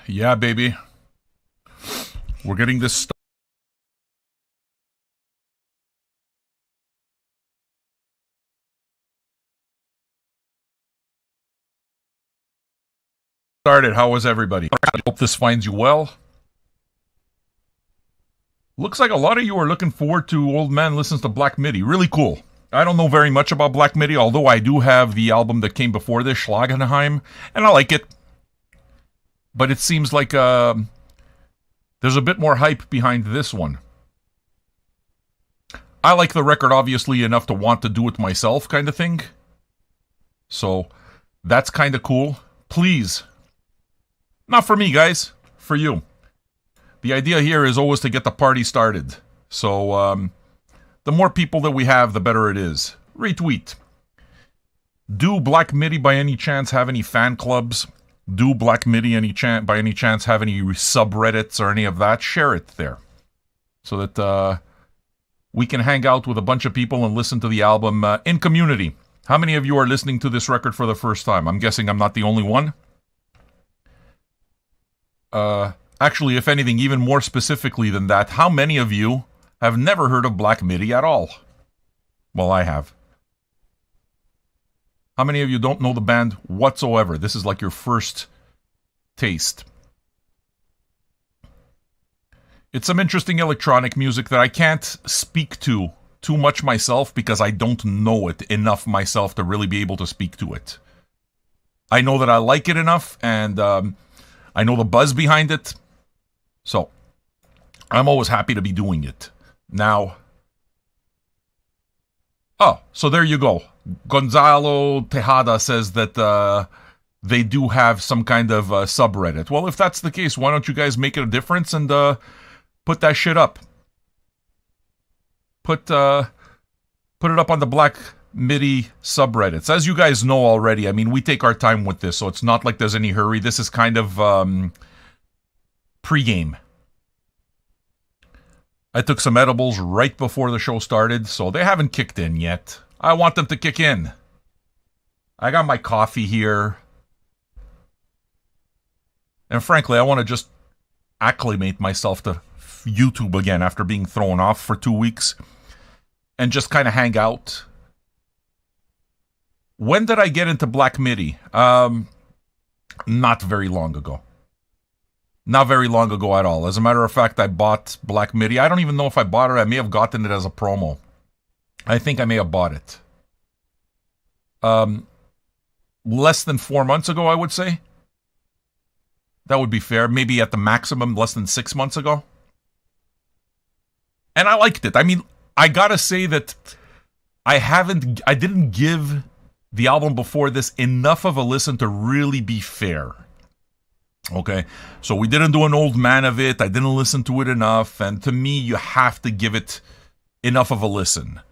Yeah, baby. We're getting this started. How was everybody? I hope this finds you well. Looks like a lot of you are looking forward to Old Man Listens to Black Midi. Really cool. I don't know very much about Black Midi, although I do have the album that came before this, Schlagenheim, and I like it. But it seems like there's a bit more hype behind this one. I like the record, obviously, enough to want to do it myself, kind of thing. So, that's kind of cool. Please. Not for me, guys. For you. The idea here is always to get the party started. So, the more people that we have, the better it is. Retweet. Do Black Midi by any chance have any fan clubs? Do Black Midi by any chance have any subreddits or any of that? Share it there. So that we can hang out with a bunch of people and listen to the album in community. How many of you are listening to this record for the first time? I'm guessing I'm not the only one. Actually, if anything, even more specifically than that, how many of you have never heard of Black Midi at all? Well, I have. How many of you don't know the band whatsoever? This is like your first taste. It's some interesting electronic music that I can't speak to too much myself because I don't know it enough myself to really be able to speak to it. I know that I like it enough, and I know the buzz behind it. So, I'm always happy to be doing it. Now, so there you go. Gonzalo Tejada says that they do have some kind of subreddit. Well, if that's the case, why don't you guys make it a difference and put that shit up? Put it up on the Black Midi subreddits. As you guys know already, I mean, we take our time with this, so it's not like there's any hurry. This is kind of pre-game. I took some edibles right before the show started, so they haven't kicked in yet. I want them to kick in. I got my coffee here. And frankly, I want to just acclimate myself to YouTube again after being thrown off for 2 weeks. And just kind of hang out. When did I get into Black Midi? Not very long ago. Not very long ago at all. As a matter of fact, I bought Black Midi. I don't even know if I bought it. I may have gotten it as a promo. I think I may have bought it. Less than 4 months ago, I would say. That would be fair. Maybe at the maximum, less than 6 months ago. And I liked it. I mean, I gotta say that I didn't give the album before this enough of a listen to really be fair. Okay, so we didn't do an old man of it. I didn't listen to it enough. And to me, you have to give it enough of a listen.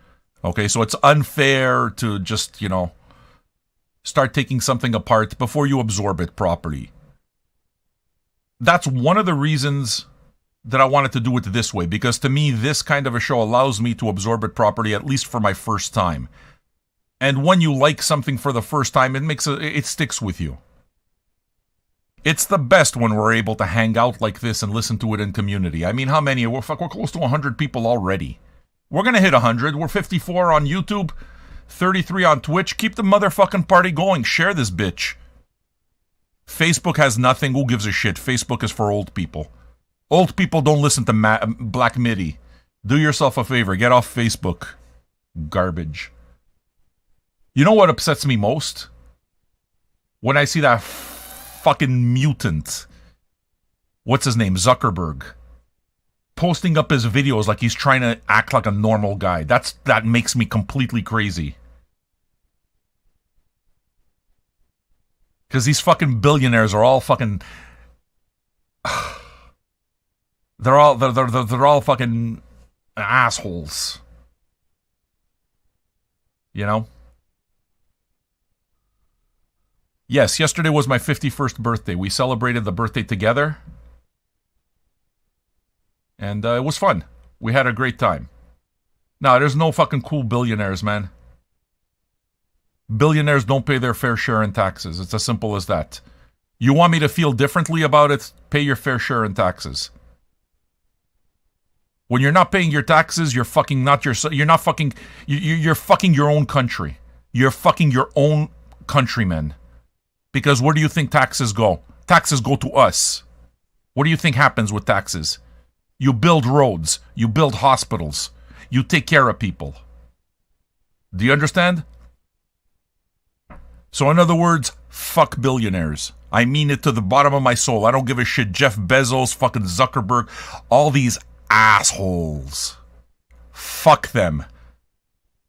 Okay, so it's unfair to just, start taking something apart before you absorb it properly. That's one of the reasons that I wanted to do it this way. Because to me, this kind of a show allows me to absorb it properly, at least for my first time. And when you like something for the first time, it sticks with you. It's the best when we're able to hang out like this and listen to it in community. I mean, how many? We're close to 100 people already. We're going to hit 100. We're 54 on YouTube, 33 on Twitch. Keep the motherfucking party going. Share this bitch. Facebook has nothing. Who gives a shit? Facebook is for old people. Old people don't listen to Black Midi. Do yourself a favor. Get off Facebook. Garbage. You know what upsets me most? When I see that fucking mutant, what's his name, Zuckerberg, posting up his videos like he's trying to act like a normal guy. That makes me completely crazy. Because these fucking billionaires are all fucking they're all fucking assholes. Yes, yesterday was my 51st birthday. We celebrated the birthday together. And it was fun. We had a great time. No, there's no fucking cool billionaires, man. Billionaires don't pay their fair share in taxes. It's as simple as that. You want me to feel differently about it? Pay your fair share in taxes. When you're not paying your taxes, you're fucking not yourself. You're not fucking. You're fucking your own country. You're fucking your own countrymen. Because where do you think taxes go? Taxes go to us. What do you think happens with taxes? You build roads. You build hospitals. You take care of people. Do you understand? So in other words, fuck billionaires. I mean it to the bottom of my soul. I don't give a shit. Jeff Bezos, fucking Zuckerberg, all these assholes. Fuck them.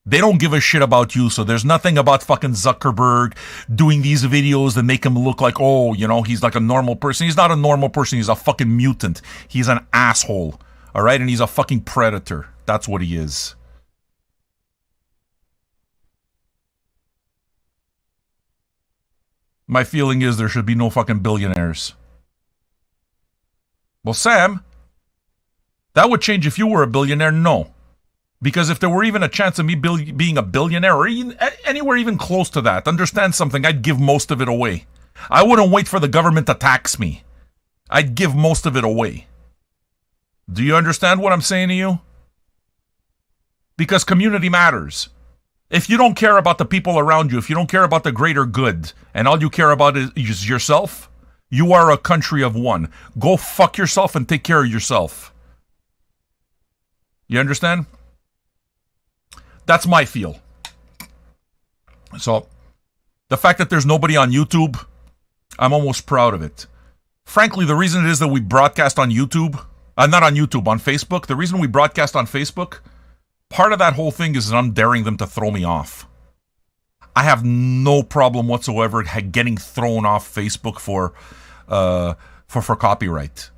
They don't give a shit about you, so there's nothing about fucking Zuckerberg doing these videos that make him look like, oh, you know, he's like a normal person. He's not a normal person. He's a fucking mutant. He's an asshole. All right? And he's a fucking predator. That's what he is. My feeling is there should be no fucking billionaires. Well, Sam, that would change if you were a billionaire? No. Because if there were even a chance of me being a billionaire or even, anywhere even close to that, understand something, I'd give most of it away. I wouldn't wait for the government to tax me. I'd give most of it away. Do you understand what I'm saying to you? Because community matters. If you don't care about the people around you, if you don't care about the greater good, and all you care about is yourself, you are a country of one. Go fuck yourself and take care of yourself. You understand? That's my feel. So, the fact that there's nobody on YouTube, I'm almost proud of it. Frankly, the reason it is that we broadcast on YouTube, not on YouTube, on Facebook, the reason we broadcast on Facebook, part of that whole thing is that I'm daring them to throw me off. I have no problem whatsoever getting thrown off Facebook for copyright.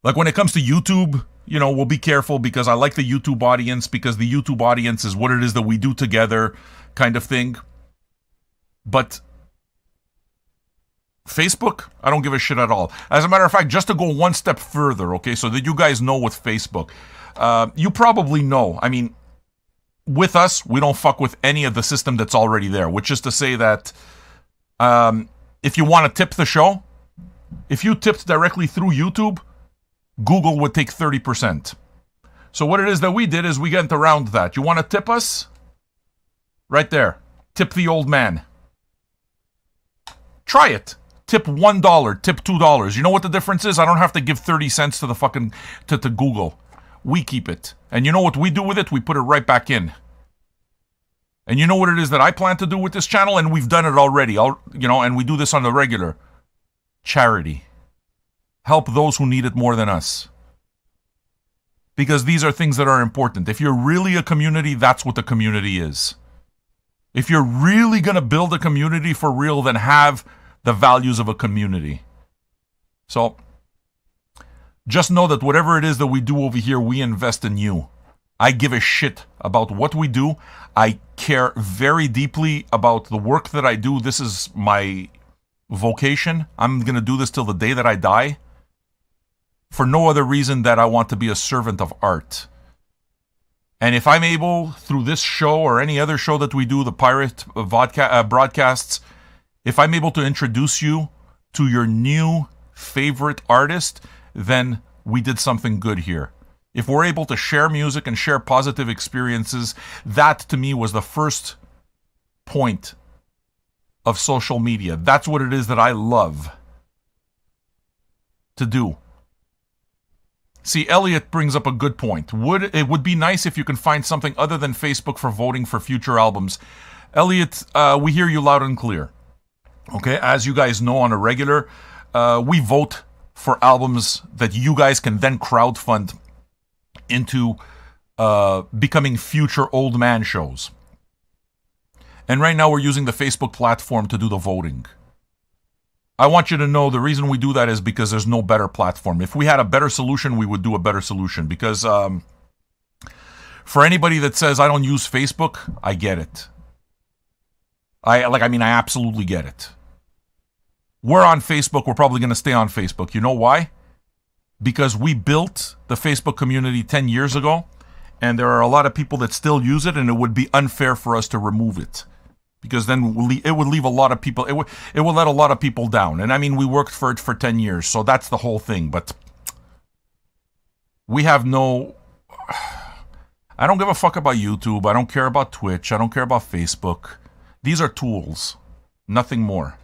Like when it comes to YouTube, you know, we'll be careful because I like the YouTube audience, because the YouTube audience is what it is that we do together kind of thing. But Facebook, I don't give a shit at all. As a matter of fact, just to go one step further, okay, so that you guys know with Facebook, you probably know, I mean, with us, we don't fuck with any of the system that's already there, which is to say that if you want to tip the show, if you tipped directly through YouTube, Google would take 30%. So what it is that we did is we went around that. You want to tip us? Right there. Tip the old man. Try it. Tip $1, tip $2. You know what the difference is? I don't have to give 30 cents to the fucking to Google. We keep it. And you know what we do with it? We put it right back in. And you know what it is that I plan to do with this channel? And we've done it already. And we do this on the regular. Charity. Help those who need it more than us. Because these are things that are important. If you're really a community, that's what the community is. If you're really going to build a community for real, then have the values of a community. So, just know that whatever it is that we do over here, we invest in you. I give a shit about what we do. I care very deeply about the work that I do. This is my vocation. I'm going to do this till the day that I die. For no other reason that I want to be a servant of art. And if I'm able, through this show or any other show that we do, the Pirate broadcasts, if I'm able to introduce you to your new favorite artist, then we did something good here. If we're able to share music and share positive experiences, that to me was the first point of social media. That's what it is that I love to do. See, Elliot brings up a good point. It would be nice if you can find something other than Facebook for voting for future albums. Elliot, we hear you loud and clear. Okay, as you guys know on a regular, we vote for albums that you guys can then crowdfund into becoming future old man shows. And right now we're using the Facebook platform to do the voting. I want you to know the reason we do that is because there's no better platform. If we had a better solution, we would do a better solution. Because for anybody that says I don't use Facebook, I get it. I absolutely get it. We're on Facebook. We're probably going to stay on Facebook. You know why? Because we built the Facebook community 10 years ago, and there are a lot of people that still use it, and it would be unfair for us to remove it. because then it would leave a lot of people, it would let a lot of people down. And I mean, we worked for it for 10 years, so that's the whole thing. But we have no, I don't give a fuck about YouTube. I don't care about Twitch. I don't care about Facebook. These are tools, nothing more.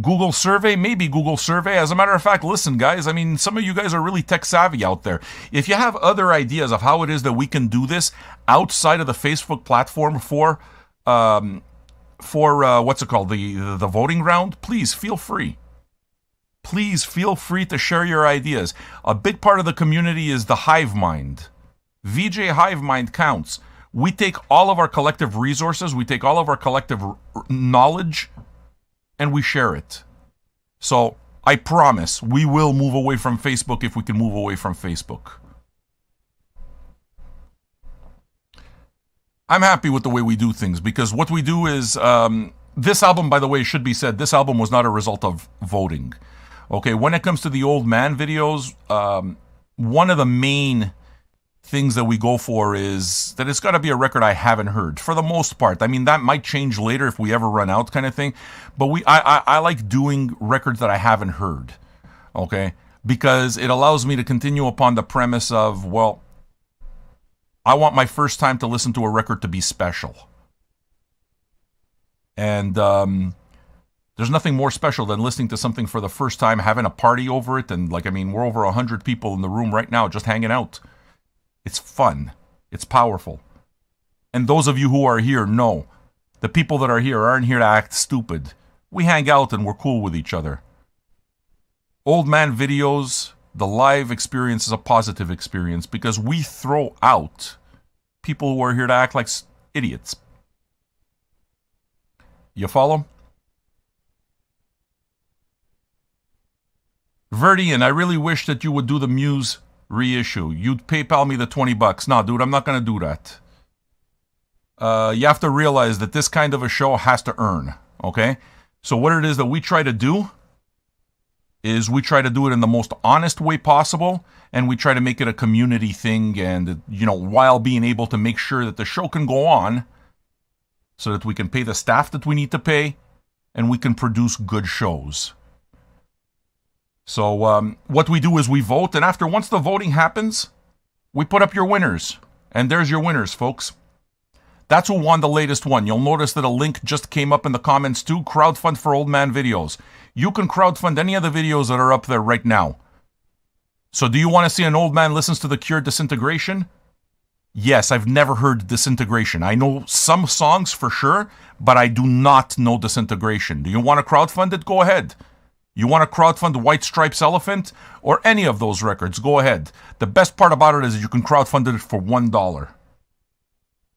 Google survey, maybe Google survey. As a matter of fact, listen, guys, I mean, some of you guys are really tech savvy out there. If you have other ideas of how it is that we can do this outside of the Facebook platform for what's it called, the voting round, please feel free. Please feel free to share your ideas. A big part of the community is the hive mind. VJ hive mind counts. We take all of our collective resources, we take all of our collective knowledge, and we share it. So I promise we will move away from Facebook if we can move away from Facebook. I'm happy with the way we do things, because what we do is, this album, by the way, should be said, this album was not a result of voting. Okay, when it comes to the old man videos, one of the main things that we go for is that it's got to be a record I haven't heard, for the most part. I mean, that might change later if we ever run out, kind of thing. But I like doing records that I haven't heard, okay? Because it allows me to continue upon the premise of, well, I want my first time to listen to a record to be special. And there's nothing more special than listening to something for the first time, having a party over it, and like, I mean, we're over 100 people in the room right now just hanging out. It's fun. It's powerful. And those of you who are here know, the people that are here aren't here to act stupid. We hang out and we're cool with each other. Old man videos, the live experience is a positive experience because we throw out people who are here to act like idiots. You follow? Verdian, I really wish that you would do the Muse reissue. You'd PayPal me the $20. No, dude, I'm not going to do that. You have to realize that this kind of a show has to earn, okay? So what it is that we try to do is we try to do it in the most honest way possible, and we try to make it a community thing, and, you know, while being able to make sure that the show can go on so that we can pay the staff that we need to pay, and we can produce good shows. So what we do is we vote, and once the voting happens, we put up your winners. And there's your winners, folks. That's who won the latest one. You'll notice that a link just came up in the comments too. Crowdfund for Old Man videos. You can crowdfund any of the videos that are up there right now. So do you want to see an old man listens to The Cure Disintegration? Yes, I've never heard Disintegration. I know some songs for sure, but I do not know Disintegration. Do you want to crowdfund it? Go ahead. You want to crowdfund White Stripes Elephant or any of those records? Go ahead. The best part about it is you can crowdfund it for $1.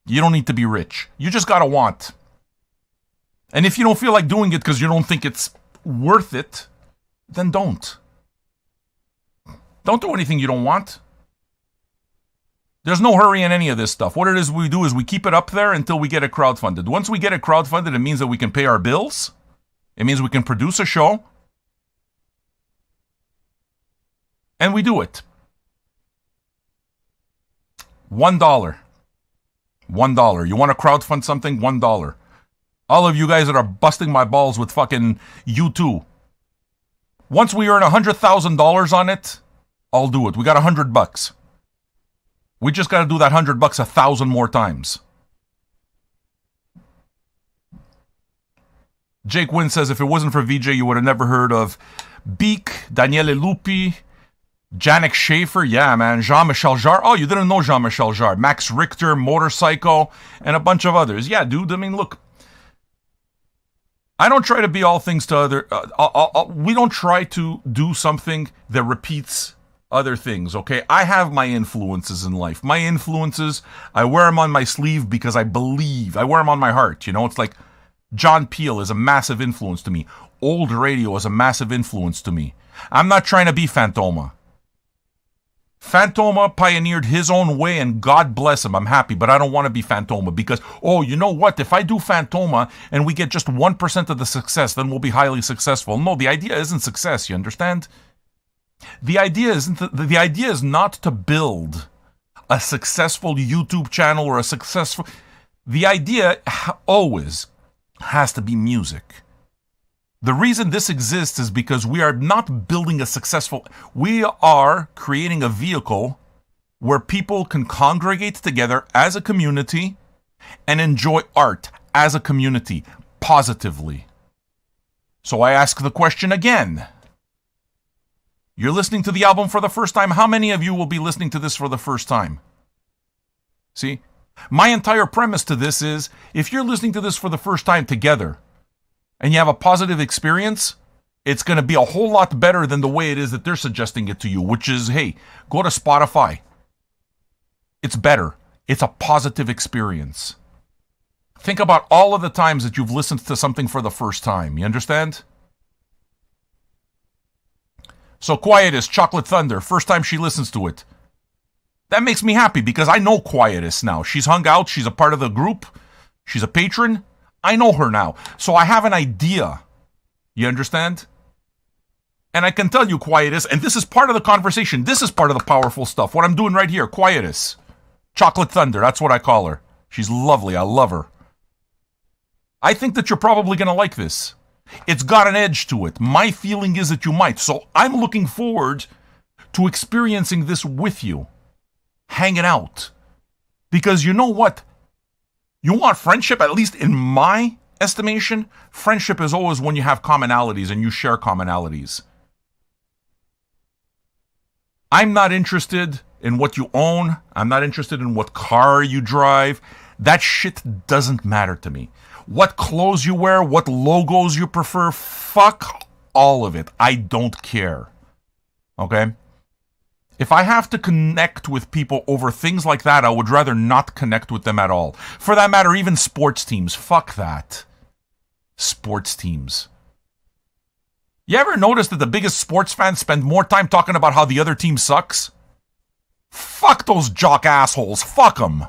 You don't need to be rich. You just gotta want. And if you don't feel like doing it because you don't think it's worth it, then don't. Don't do anything you don't want. There's no hurry in any of this stuff. What it is we do is we keep it up there until we get it crowdfunded. Once we get it crowdfunded, it means that we can pay our bills. It means we can produce a show. And we do it. $1. $1. You want to crowdfund something? $1. All of you guys that are busting my balls with fucking U2. Once we earn $100,000 on it, I'll do it. We got $100. We just got to do that $100 1,000 more times. Jake Wynn says, if it wasn't for VJ, you would have never heard of Beak, Daniele Lupi, Janik Schaefer, yeah, man. Jean-Michel Jarre. Oh, you didn't know Jean-Michel Jarre. Max Richter, Motorcycle, and a bunch of others. Yeah, dude, I mean, look. I don't try to be all things to other... we don't try to do something that repeats other things, okay? I have my influences in life. My influences, I wear them on my sleeve because I believe. I wear them on my heart, you know? It's like John Peel is a massive influence to me. Old radio is a massive influence to me. I'm not trying to be Fantoma. Fantoma pioneered his own way, and God bless him. I'm happy, but I don't want to be Fantoma because, oh, you know what? If I do Fantoma and we get just 1% of the success, then we'll be highly successful. No, the idea isn't success, you understand? The idea is not to build a successful YouTube channel or a successful... The idea always has to be music. The reason this exists is because we are not building a successful... We are creating a vehicle where people can congregate together as a community and enjoy art as a community positively. So I ask the question again. You're listening to the album for the first time. How many of you will be listening to this for the first time? See? My entire premise to this is, if you're listening to this for the first time together, and you have a positive experience, it's going to be a whole lot better than the way it is that they're suggesting it to you, which is, hey, go to Spotify. It's better. It's a positive experience. Think about all of the times that you've listened to something for the first time. You understand? So Quietus, Chocolate Thunder, first time she listens to it. That makes me happy because I know Quietus now. She's hung out. She's a part of the group. She's a patron. I know her now. So I have an idea. You understand? And I can tell you, Quietus, and this is part of the conversation. This is part of the powerful stuff. What I'm doing right here, Quietus. Chocolate Thunder, that's what I call her. She's lovely. I love her. I think that you're probably going to like this. It's got an edge to it. My feeling is that you might. So I'm looking forward to experiencing this with you. Hanging out. Because you know what? You want friendship, at least in my estimation, friendship is always when you have commonalities and you share commonalities. I'm not interested in what you own. I'm not interested in what car you drive. That shit doesn't matter to me. What clothes you wear, what logos you prefer, fuck all of it. I don't care. Okay? If I have to connect with people over things like that, I would rather not connect with them at all. For that matter, even sports teams. Fuck that. Sports teams. You ever notice that the biggest sports fans spend more time talking about how the other team sucks? Fuck those jock assholes. Fuck them.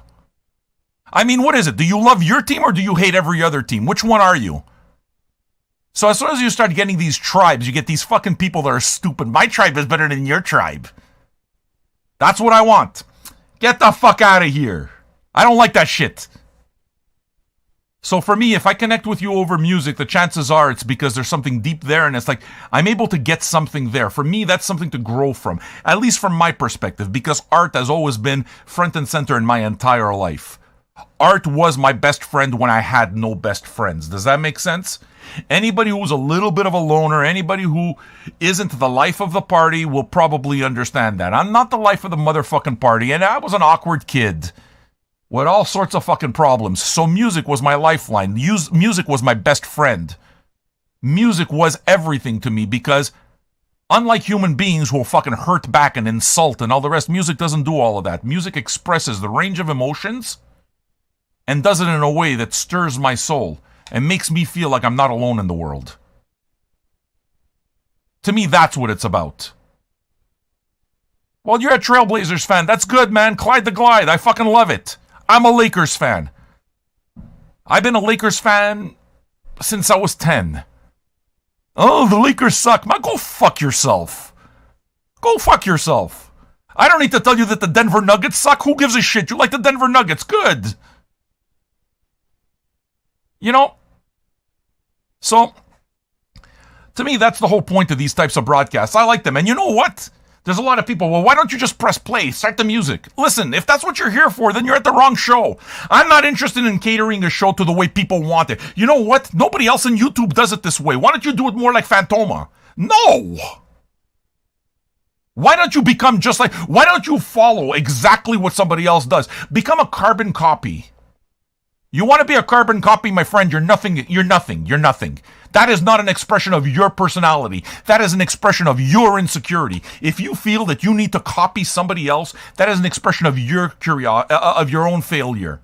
I mean, what is it? Do you love your team or do you hate every other team? Which one are you? So as soon as you start getting these tribes, you get these fucking people that are stupid. My tribe is better than your tribe. That's what I want. Get the fuck out of here. I don't like that shit. So for me, if I connect with you over music, the chances are it's because there's something deep there and it's like, I'm able to get something there. For me, that's something to grow from. At least from my perspective, because art has always been front and center in my entire life. Art was my best friend when I had no best friends. Does that make sense? Anybody who's a little bit of a loner, anybody who isn't the life of the party will probably understand that. I'm not the life of the motherfucking party, and I was an awkward kid with all sorts of fucking problems. So music was my lifeline. Music was my best friend. Music was everything to me because unlike human beings who will fucking hurt back and insult and all the rest, music doesn't do all of that. Music expresses the range of emotions and does it in a way that stirs my soul and makes me feel like I'm not alone in the world. To me, that's what it's about. Well, you're a Trailblazers fan. That's good, man. Clyde the Glide. I fucking love it. I'm a Lakers fan. I've been a Lakers fan since I was 10. Oh, the Lakers suck. Man, go fuck yourself. Go fuck yourself. I don't need to tell you that the Denver Nuggets suck. Who gives a shit? You like the Denver Nuggets. Good. You know? So, to me, that's the whole point of these types of broadcasts. I like them. And you know what? There's a lot of people, well, why don't you just press play? Start the music. Listen, if that's what you're here for, then you're at the wrong show. I'm not interested in catering a show to the way people want it. You know what? Nobody else on YouTube does it this way. Why don't you do it more like Fantoma? No! Why don't you become just like... Why don't you follow exactly what somebody else does? Become a carbon copy. You want to be a carbon copy, my friend, you're nothing. You're nothing. You're nothing. That is not an expression of your personality. That is an expression of your insecurity. If you feel that you need to copy somebody else, that is an expression of your of your own failure.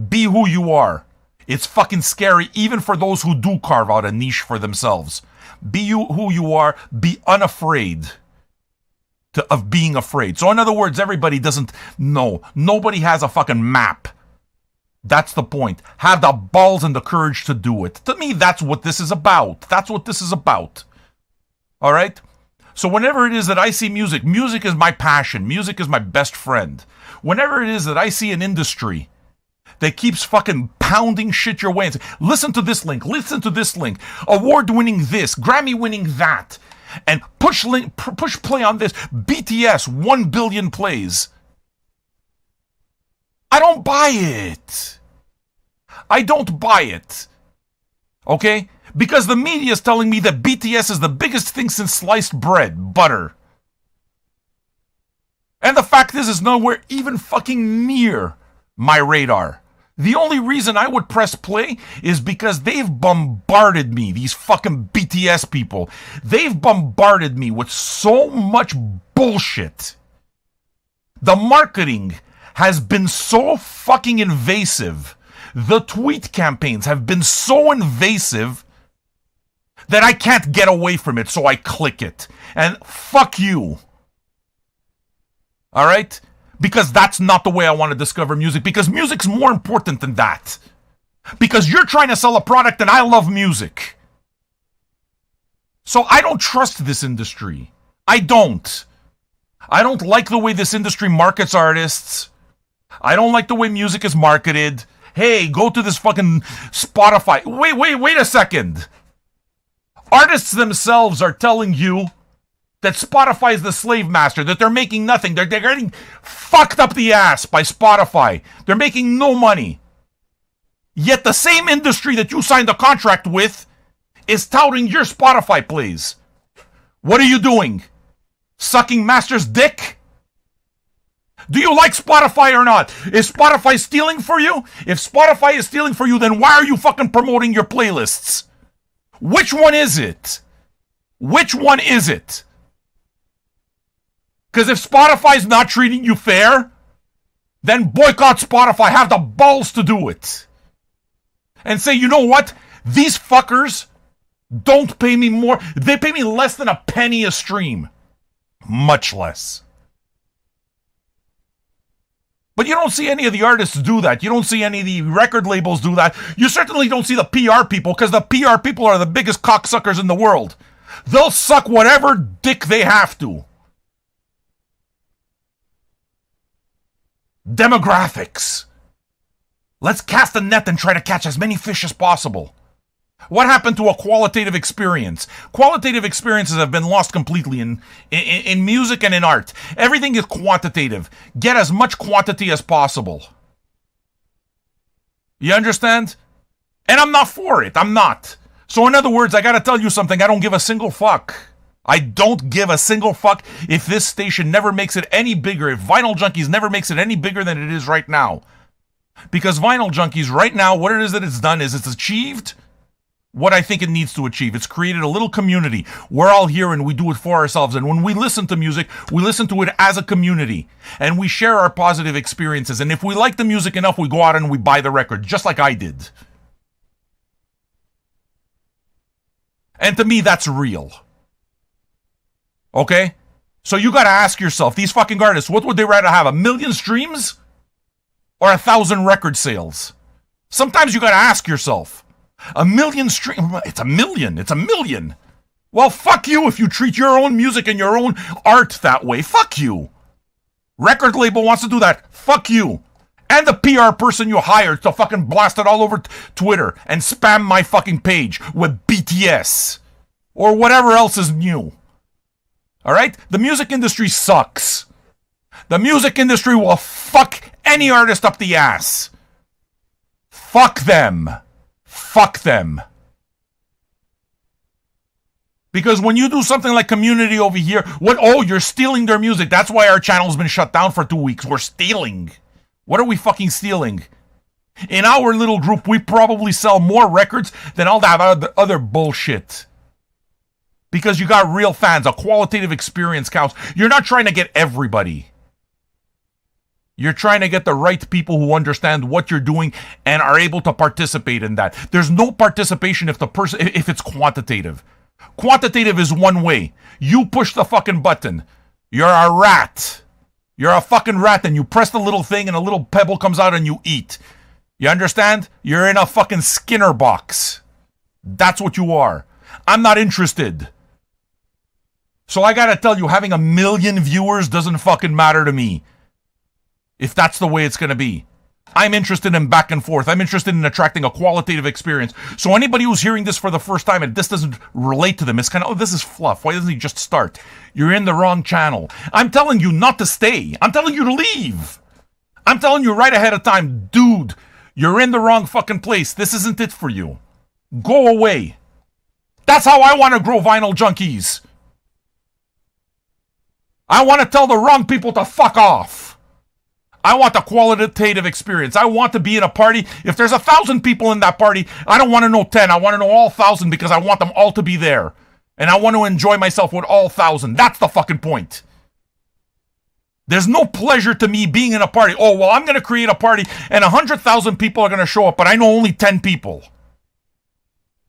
Be who you are. It's fucking scary, even for those who do carve out a niche for themselves. Be who you are. Be unafraid of being afraid. So in other words, everybody doesn't know. Nobody has a fucking map. That's the point. Have the balls and the courage to do it. To me, that's what this is about. That's what this is about. All right? So whenever it is that I see music, music is my passion. Music is my best friend. Whenever it is that I see an industry that keeps fucking pounding shit your way and say, listen to this link, award-winning this, Grammy-winning that, and push play on this, BTS, 1 billion plays. I don't buy it. I don't buy it. Okay? Because the media is telling me that BTS is the biggest thing since sliced bread, butter. And the fact is, it's nowhere even fucking near my radar. The only reason I would press play is because they've bombarded me, these fucking BTS people. They've bombarded me with so much bullshit. The marketing has been so fucking invasive. The tweet campaigns have been so invasive that I can't get away from it, so I click it. And fuck you. Alright? Because that's not the way I want to discover music. Because music's more important than that. Because you're trying to sell a product and I love music. So I don't trust this industry. I don't. I don't like the way this industry markets artists. I don't like the way music is marketed. Hey, go to this fucking Spotify. Wait a second. Artists themselves are telling you that Spotify is the slave master, that they're making nothing. They're getting fucked up the ass by Spotify. They're making no money. Yet the same industry that you signed a contract with is touting your Spotify plays. What are you doing? Sucking master's dick? Do you like Spotify or not? Is Spotify stealing for you? If Spotify is stealing for you, then why are you fucking promoting your playlists? Which one is it? Which one is it? Because if Spotify's not treating you fair, then boycott Spotify. Have the balls to do it. And say, you know what? These fuckers don't pay me more. They pay me less than a penny a stream. Much less. But you don't see any of the artists do that. You don't see any of the record labels do that. You certainly don't see the PR people, because the PR people are the biggest cocksuckers in the world. They'll suck whatever dick they have to. Demographics. Let's cast a net and try to catch as many fish as possible. What happened to a qualitative experience? Qualitative experiences have been lost completely in music and in art. Everything is quantitative. Get as much quantity as possible. You understand? And I'm not for it. I'm not. So in other words, I gotta tell you something. I don't give a single fuck. I don't give a single fuck if this station never makes it any bigger, if Vinyl Junkies never makes it any bigger than it is right now. Because Vinyl Junkies right now, what it is that it's done is it's achieved what I think it needs to achieve. It's created a little community. We're all here and we do it for ourselves. And when we listen to music, we listen to it as a community. And we share our positive experiences. And if we like the music enough, we go out and we buy the record, just like I did. And to me, that's real. Okay? So you gotta ask yourself, these fucking artists, what would they rather have, 1 million streams? Or 1,000 record sales? Sometimes you gotta ask yourself. 1 million streams? It's a million. Well, fuck you if you treat your own music and your own art that way. Fuck you. Record label wants to do that. Fuck you. And the PR person you hired to fucking blast it all over Twitter and spam my fucking page with BTS. Or whatever else is new. Alright? The music industry sucks. The music industry will fuck any artist up the ass. Fuck them. Fuck them. Because when you do something like Community over here, you're stealing their music. That's why our channel's been shut down for 2 weeks. We're stealing. What are we fucking stealing? In our little group, we probably sell more records than all that other bullshit. Because you got real fans. A qualitative experience counts. You're not trying to get everybody. You're trying to get the right people who understand what you're doing and are able to participate in that. There's no participation if it's quantitative. Quantitative is one way. You push the fucking button. You're a rat. You're a fucking rat and you press the little thing and a little pebble comes out and you eat. You understand? You're in a fucking Skinner box. That's what you are. I'm not interested. So I gotta tell you, having 1 million viewers doesn't fucking matter to me. If that's the way it's gonna be. I'm interested in back and forth. I'm interested in attracting a qualitative experience. So anybody who's hearing this for the first time and this doesn't relate to them, it's kind of, oh, this is fluff. Why doesn't he just start? You're in the wrong channel. I'm telling you not to stay. I'm telling you to leave. I'm telling you right ahead of time, dude, you're in the wrong fucking place. This isn't it for you. Go away. That's how I want to grow Vinyl Junkies. I want to tell the wrong people to fuck off. I want the qualitative experience. I want to be in a party. If there's 1,000 people in that party, I don't want to know 10. I want to know all 1,000 because I want them all to be there. And I want to enjoy myself with all 1,000. That's the fucking point. There's no pleasure to me being in a party. Oh, well, I'm going to create a party and 100,000 people are going to show up, but I know only 10 people.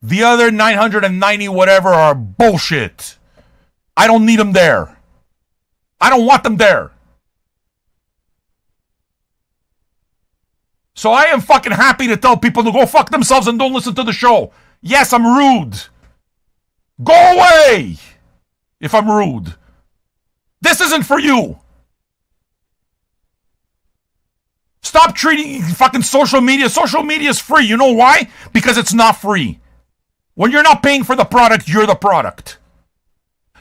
The other 990 whatever are bullshit. I don't need them there. I don't want them there. So I am fucking happy to tell people to go fuck themselves and don't listen to the show. Yes, I'm rude. Go away if I'm rude. This isn't for you. Stop treating fucking social media. Social media is free. You know why? Because it's not free. When you're not paying for the product, you're the product.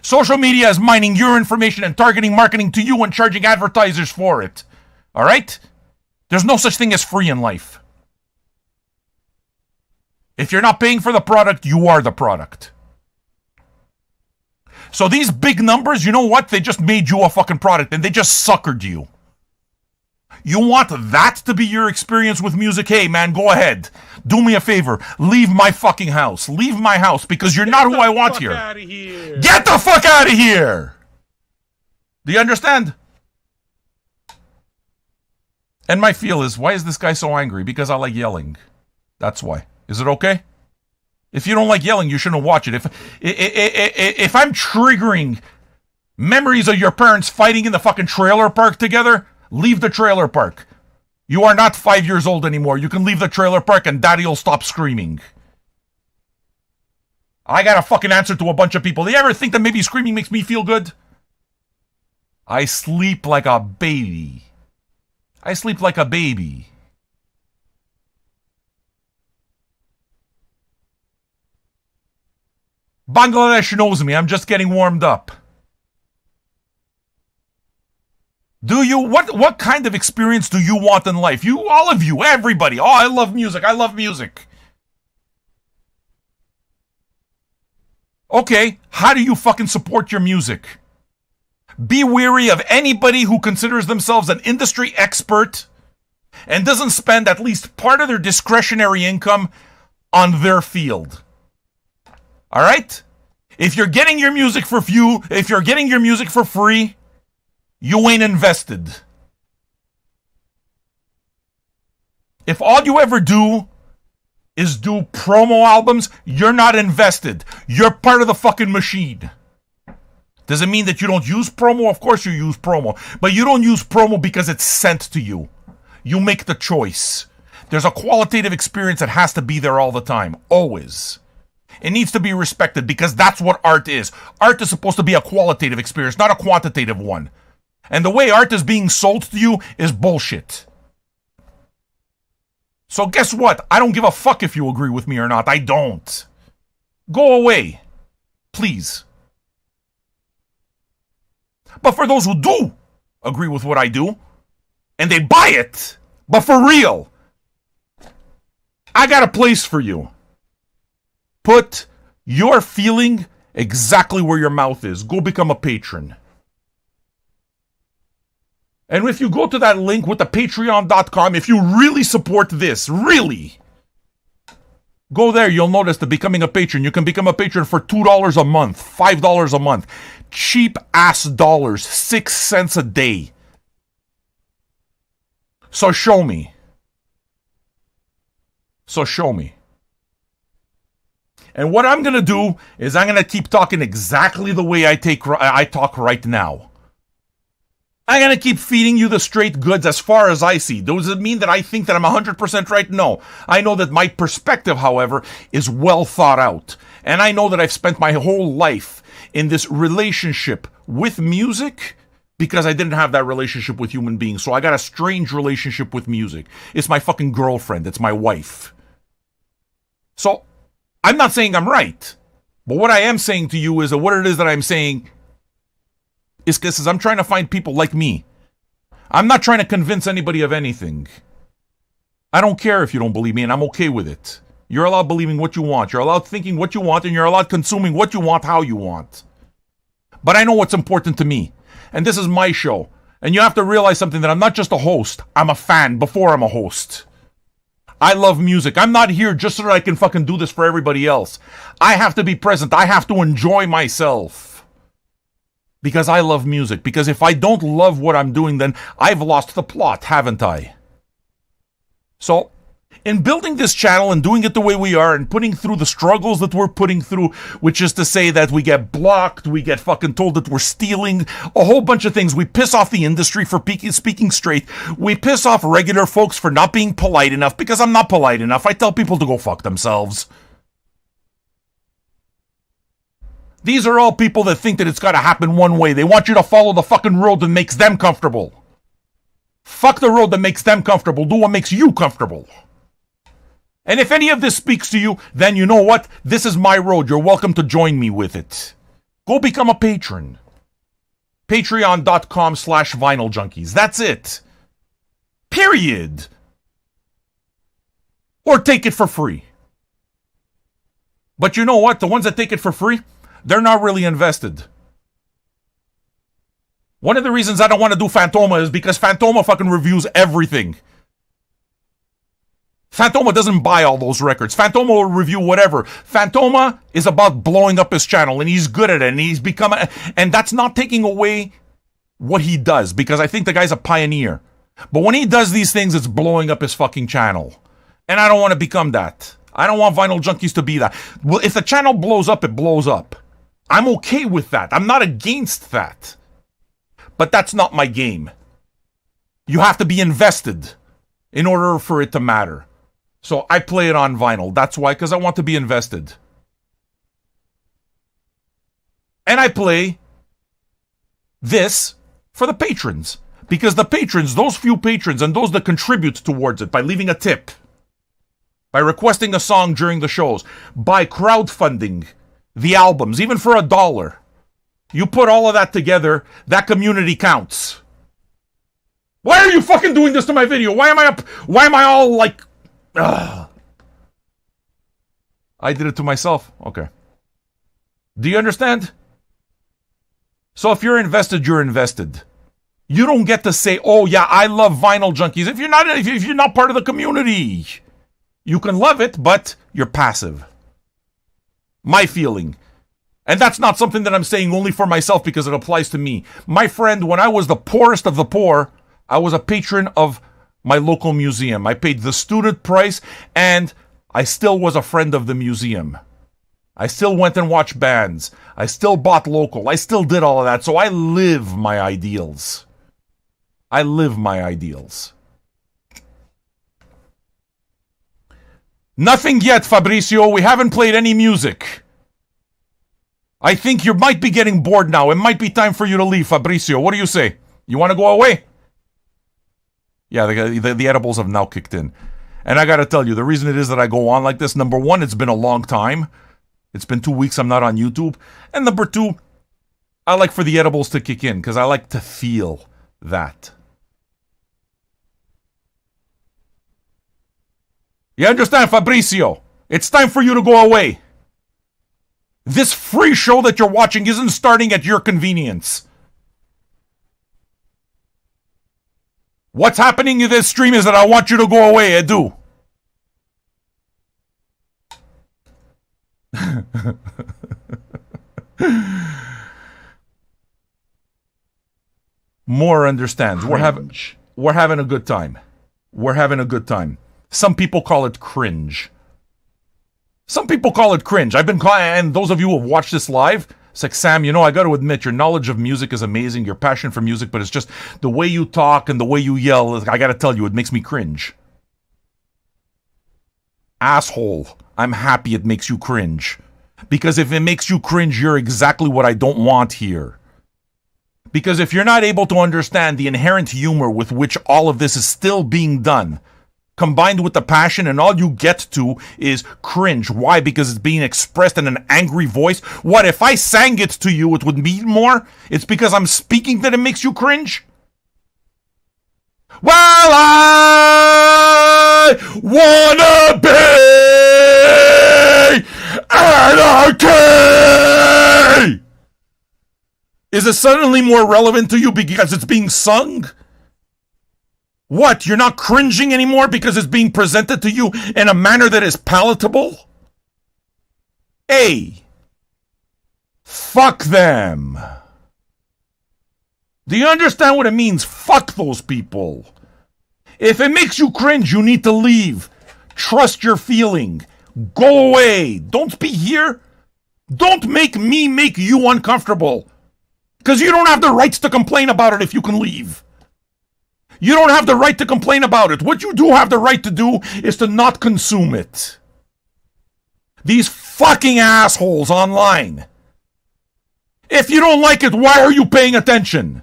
Social media is mining your information and targeting marketing to you and charging advertisers for it. All right? There's no such thing as free in life. If you're not paying for the product, you are the product. So these big numbers, you know what? They just made you a fucking product and they just suckered you. You want that to be your experience with music? Hey, man, go ahead. Do me a favor. Leave my fucking house. Leave my house because you're not who I want here. Get the fuck out of here! Do you understand? And my feel is, why is this guy so angry? Because I like yelling. That's why. Is it okay? If you don't like yelling, you shouldn't watch it. If I'm triggering memories of your parents fighting in the fucking trailer park together, leave the trailer park. You are not 5 years old anymore. You can leave the trailer park and daddy will stop screaming. I got a fucking answer to a bunch of people. Do you ever think that maybe screaming makes me feel good? I sleep like a baby. I sleep like a baby. Bangladesh knows me. I'm just getting warmed up. Do you, what kind of experience do you want in life? You, all of you, everybody. Oh, I love music. I love music. Okay, how do you fucking support your music? Be wary of anybody who considers themselves an industry expert and doesn't spend at least part of their discretionary income on their field. All right? If you're getting your music for free, you ain't invested. If all you ever do is do promo albums, you're not invested. You're part of the fucking machine. Does it mean that you don't use promo? Of course you use promo. But you don't use promo because it's sent to you. You make the choice. There's a qualitative experience that has to be there all the time. Always. It needs to be respected because that's what art is. Art is supposed to be a qualitative experience, not a quantitative one. And the way art is being sold to you is bullshit. So guess what? I don't give a fuck if you agree with me or not. I don't. Go away. Please. But for those who do agree with what I do, and they buy it, but for real, I got a place for you. Put your feeling exactly where your mouth is. Go become a patron. And if you go to that link with the patreon.com, if you really support this, really, go there. You'll notice that becoming a patron, you can become a patron for $2 a month, $5 a month. Cheap ass dollars, 6 cents a day. So show me. And what I'm going to do is I'm going to keep talking exactly the way I talk right now. I'm going to keep feeding you the straight goods as far as I see. Does it mean that I think that I'm 100% right? No. I know that my perspective, however, is well thought out. And I know that I've spent my whole life in this relationship with music because I didn't have that relationship with human beings. So I got a strange relationship with music. It's my fucking girlfriend. It's my wife. So I'm not saying I'm right. But what I am saying to you is that what it is that I'm saying is because I'm trying to find people like me. I'm not trying to convince anybody of anything. I don't care if you don't believe me, and I'm okay with it. You're allowed believing what you want. You're allowed thinking what you want, and you're allowed consuming what you want, how you want. But I know what's important to me. And this is my show. And you have to realize something, that I'm not just a host. I'm a fan before I'm a host. I love music. I'm not here just so that I can fucking do this for everybody else. I have to be present. I have to enjoy myself. Because I love music. Because if I don't love what I'm doing, then I've lost the plot, haven't I? So, in building this channel and doing it the way we are and putting through the struggles that we're putting through, which is to say that we get blocked, we get fucking told that we're stealing, a whole bunch of things. We piss off the industry for speaking straight. We piss off regular folks for not being polite enough, because I'm not polite enough. I tell people to go fuck themselves. These are all people that think that it's got to happen one way. They want you to follow the fucking road that makes them comfortable. Fuck the road that makes them comfortable. Do what makes you comfortable. And if any of this speaks to you, then you know what? This is my road. You're welcome to join me with it. Go become a patron. Patreon.com/vinyljunkies. That's it. Period. Or take it for free. But you know what? The ones that take it for free, they're not really invested. One of the reasons I don't want to do Fantoma is because Fantoma fucking reviews everything. Fantoma doesn't buy all those records. Fantoma will review whatever. Fantoma is about blowing up his channel, and he's good at it, and he's become and that's not taking away what he does, because I think the guy's a pioneer. But when he does these things, it's blowing up his fucking channel. And I don't want to become that. I don't want Vinyl Junkies to be that. Well, if the channel blows up, it blows up. I'm okay with that. I'm not against that. But that's not my game. You have to be invested in order for it to matter. So I play it on vinyl. That's why, because I want to be invested. And I play this for the patrons. Because the patrons, those few patrons, and those that contribute towards it by leaving a tip, by requesting a song during the shows, by crowdfunding the albums, even for $1. You put all of that together, that community counts. Why are you fucking doing this to my video? Why am I all like... Ugh. I did it to myself. Okay. Do you understand? So if you're invested, you're invested. You don't get to say, "Oh yeah, I love Vinyl Junkies." If you're not part of the community, you can love it, but you're passive. My feeling. And that's not something that I'm saying only for myself because it applies to me. My friend, when I was the poorest of the poor, I was a patron of my local museum. I paid the student price, and I still was a friend of the museum. I still went and watched bands. I still bought local. I still did all of that. So I live my ideals. I live my ideals. Nothing yet, Fabrizio. We haven't played any music. I think you might be getting bored now. It might be time for you to leave, Fabrizio. What do you say? You want to go away? Yeah, the edibles have now kicked in. And I gotta tell you, the reason it is that I go on like this, number one, it's been a long time. It's been 2 weeks I'm not on YouTube. And number two, I like for the edibles to kick in, because I like to feel that. You understand, Fabrizio? It's time for you to go away. This free show that you're watching isn't starting at your convenience. What's happening in this stream is that I want you to go away, Edu. More understands. We're having a good time. We're having a good time. Some people call it cringe. Some people call it cringe. I've been calling, and those of you who have watched this live, it's like, Sam, you know, I got to admit, your knowledge of music is amazing, your passion for music, but it's just the way you talk and the way you yell, I got to tell you, it makes me cringe. Asshole. I'm happy it makes you cringe. Because if it makes you cringe, you're exactly what I don't want here. Because if you're not able to understand the inherent humor with which all of this is still being done, combined with the passion, and all you get to is cringe. Why? Because it's being expressed in an angry voice. What, if I sang it to you, it would mean more? It's because I'm speaking that it makes you cringe? Well, I wanna be anarchy! Is it suddenly more relevant to you because it's being sung? What, you're not cringing anymore because it's being presented to you in a manner that is palatable? Hey, fuck them. Do you understand what it means? Fuck those people. If it makes you cringe, you need to leave. Trust your feeling. Go away. Don't be here. Don't make me make you uncomfortable. Because you don't have the rights to complain about it if you can leave. You don't have the right to complain about it. What you do have the right to do is to not consume it. These fucking assholes online. If you don't like it, why are you paying attention?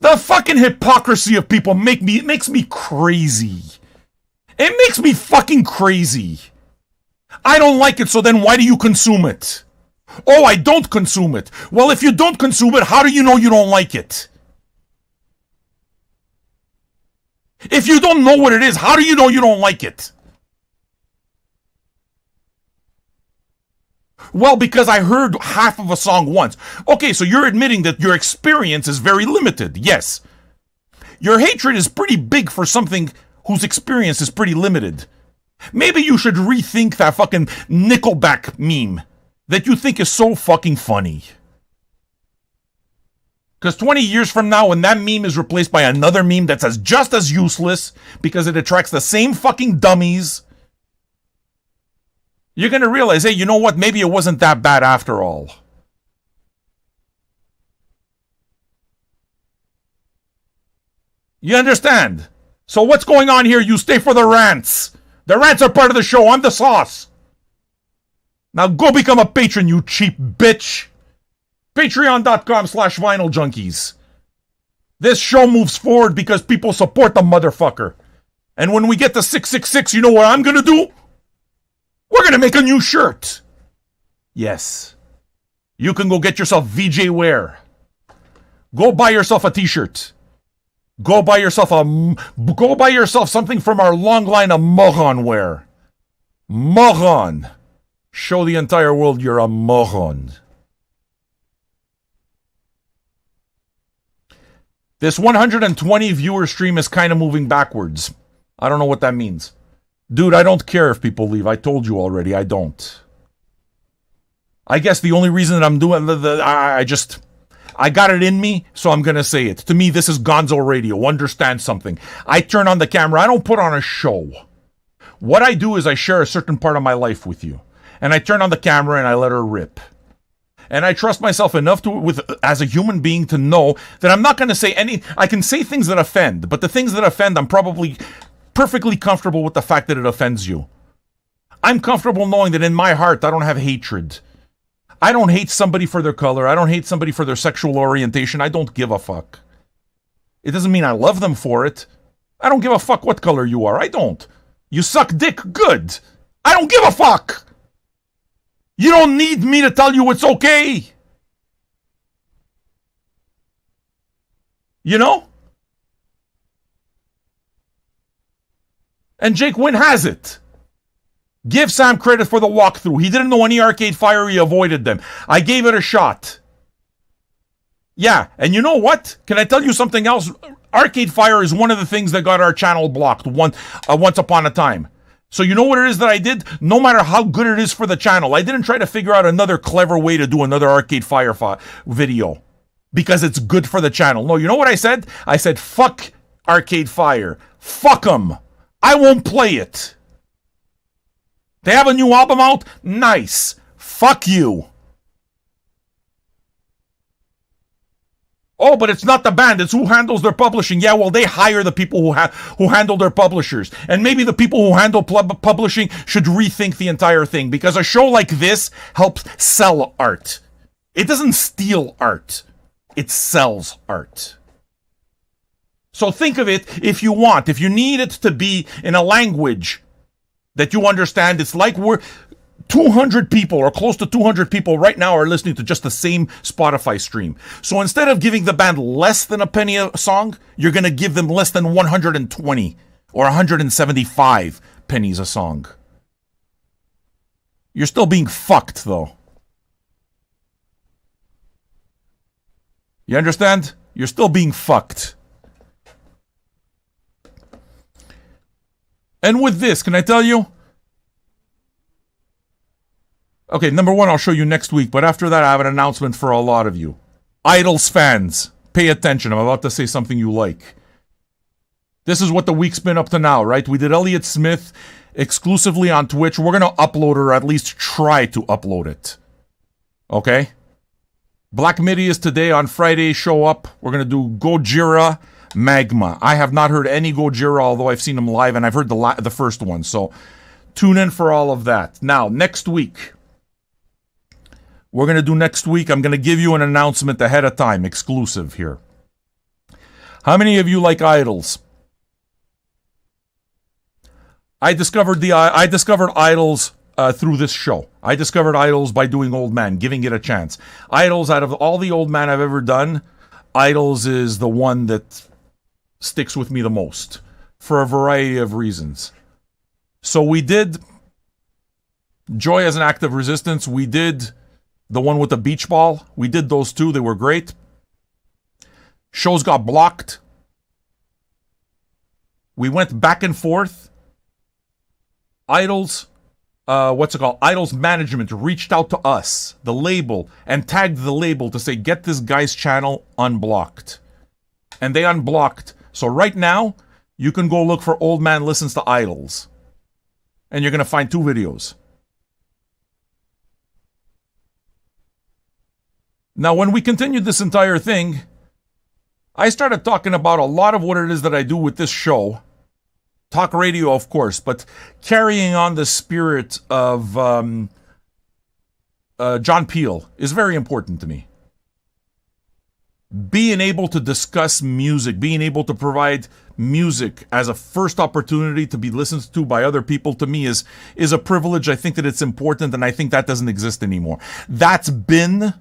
The fucking hypocrisy of people makes me crazy. It makes me fucking crazy. I don't like it, so then why do you consume it? Oh, I don't consume it. Well, if you don't consume it, how do you know you don't like it? If you don't know what it is, how do you know you don't like it? Well, because I heard half of a song once. Okay, so you're admitting that your experience is very limited. Yes. Your hatred is pretty big for something whose experience is pretty limited. Maybe you should rethink that fucking Nickelback meme that you think is so fucking funny. Because 20 years from now, when that meme is replaced by another meme that's just as useless because it attracts the same fucking dummies, you're going to realize, hey, you know what? Maybe it wasn't that bad after all. You understand? So what's going on here? You stay for the rants. The rants are part of the show. I'm the sauce. Now go become a patron, you cheap bitch. Patreon.com/Vinyl Junkies. This show moves forward because people support the motherfucker. And when we get to 666, you know what I'm gonna do? We're gonna make a new shirt. Yes. You can go get yourself VJ wear. Go buy yourself a t-shirt. Go buy yourself something from our long line of moron wear. Moron. Show the entire world you're a moron. This 120 viewer stream is kind of moving backwards. I don't know what that means. Dude, I don't care if people leave. I told you already, I don't. I guess the only reason that I'm doing I got it in me, so I'm gonna say it. To me, this is Gonzo Radio. Understand something. I turn on the camera. I don't put on a show. What I do is I share a certain part of my life with you. And I turn on the camera and I let her rip. And I trust myself enough as a human being to know that I'm not going to say I can say things that offend, but the things that offend, I'm probably perfectly comfortable with the fact that it offends you. I'm comfortable knowing that in my heart, I don't have hatred. I don't hate somebody for their color. I don't hate somebody for their sexual orientation. I don't give a fuck. It doesn't mean I love them for it. I don't give a fuck what color you are. I don't. You suck dick? Good. I don't give a fuck. You don't need me to tell you it's okay. You know? And Jake Wynn has it. Give Sam credit for the walkthrough. He didn't know any Arcade Fire. He avoided them. I gave it a shot. Yeah, and you know what? Can I tell you something else? Arcade Fire is one of the things that got our channel blocked once upon a time. So you know what it is that I did? No matter how good it is for the channel, I didn't try to figure out another clever way to do another Arcade Fire video because it's good for the channel. No, you know what I said? I said, fuck Arcade Fire. Fuck them. I won't play it. They have a new album out? Nice. Fuck you. Oh, but it's not the band, it's who handles their publishing. Yeah, well, they hire the people who handle their publishers. And maybe the people who handle publishing should rethink the entire thing, because a show like this helps sell art. It doesn't steal art. It sells art. So think of it if you want. If you need it to be in a language that you understand, it's like we're 200 people or close to 200 people right now are listening to just the same Spotify stream. So instead of giving the band less than a penny a song, you're going to give them less than 120 or 175 pennies a song. You're still being fucked, though. You understand? You're still being fucked. And with this, can I tell you? Okay, number one, I'll show you next week, but after that, I have an announcement for a lot of you. Idols fans, pay attention. I'm about to say something you like. This is what the week's been up to now, right? We did Elliott Smith exclusively on Twitch. We're going to upload it, or at least try to upload it. Okay? Black Midi is today. On Friday, show up. We're going to do Gojira Magma. I have not heard any Gojira, although I've seen him live, and I've heard the first one. So tune in for all of that. Now, next week, I'm going to give you an announcement ahead of time, exclusive here. How many of you like idols? I discovered idols through this show. I discovered idols by doing Old Man, giving it a chance. Idols, out of all the Old Man I've ever done, idols is the one that sticks with me the most for a variety of reasons. So we did Joy as an Act of Resistance. We did the one with the beach ball. We did those two. They were great. Shows got blocked. We went back and forth. Idols, Idols management reached out to us, the label, and tagged the label to say, get this guy's channel unblocked. And they unblocked. So right now, you can go look for Old Man Listens to Idols. And you're going to find 2 videos. Now, when we continued this entire thing, I started talking about a lot of what it is that I do with this show. Talk radio, of course, but carrying on the spirit of John Peel is very important to me. Being able to discuss music, being able to provide music as a first opportunity to be listened to by other people, to me is a privilege. I think that it's important, and I think that doesn't exist anymore. That's been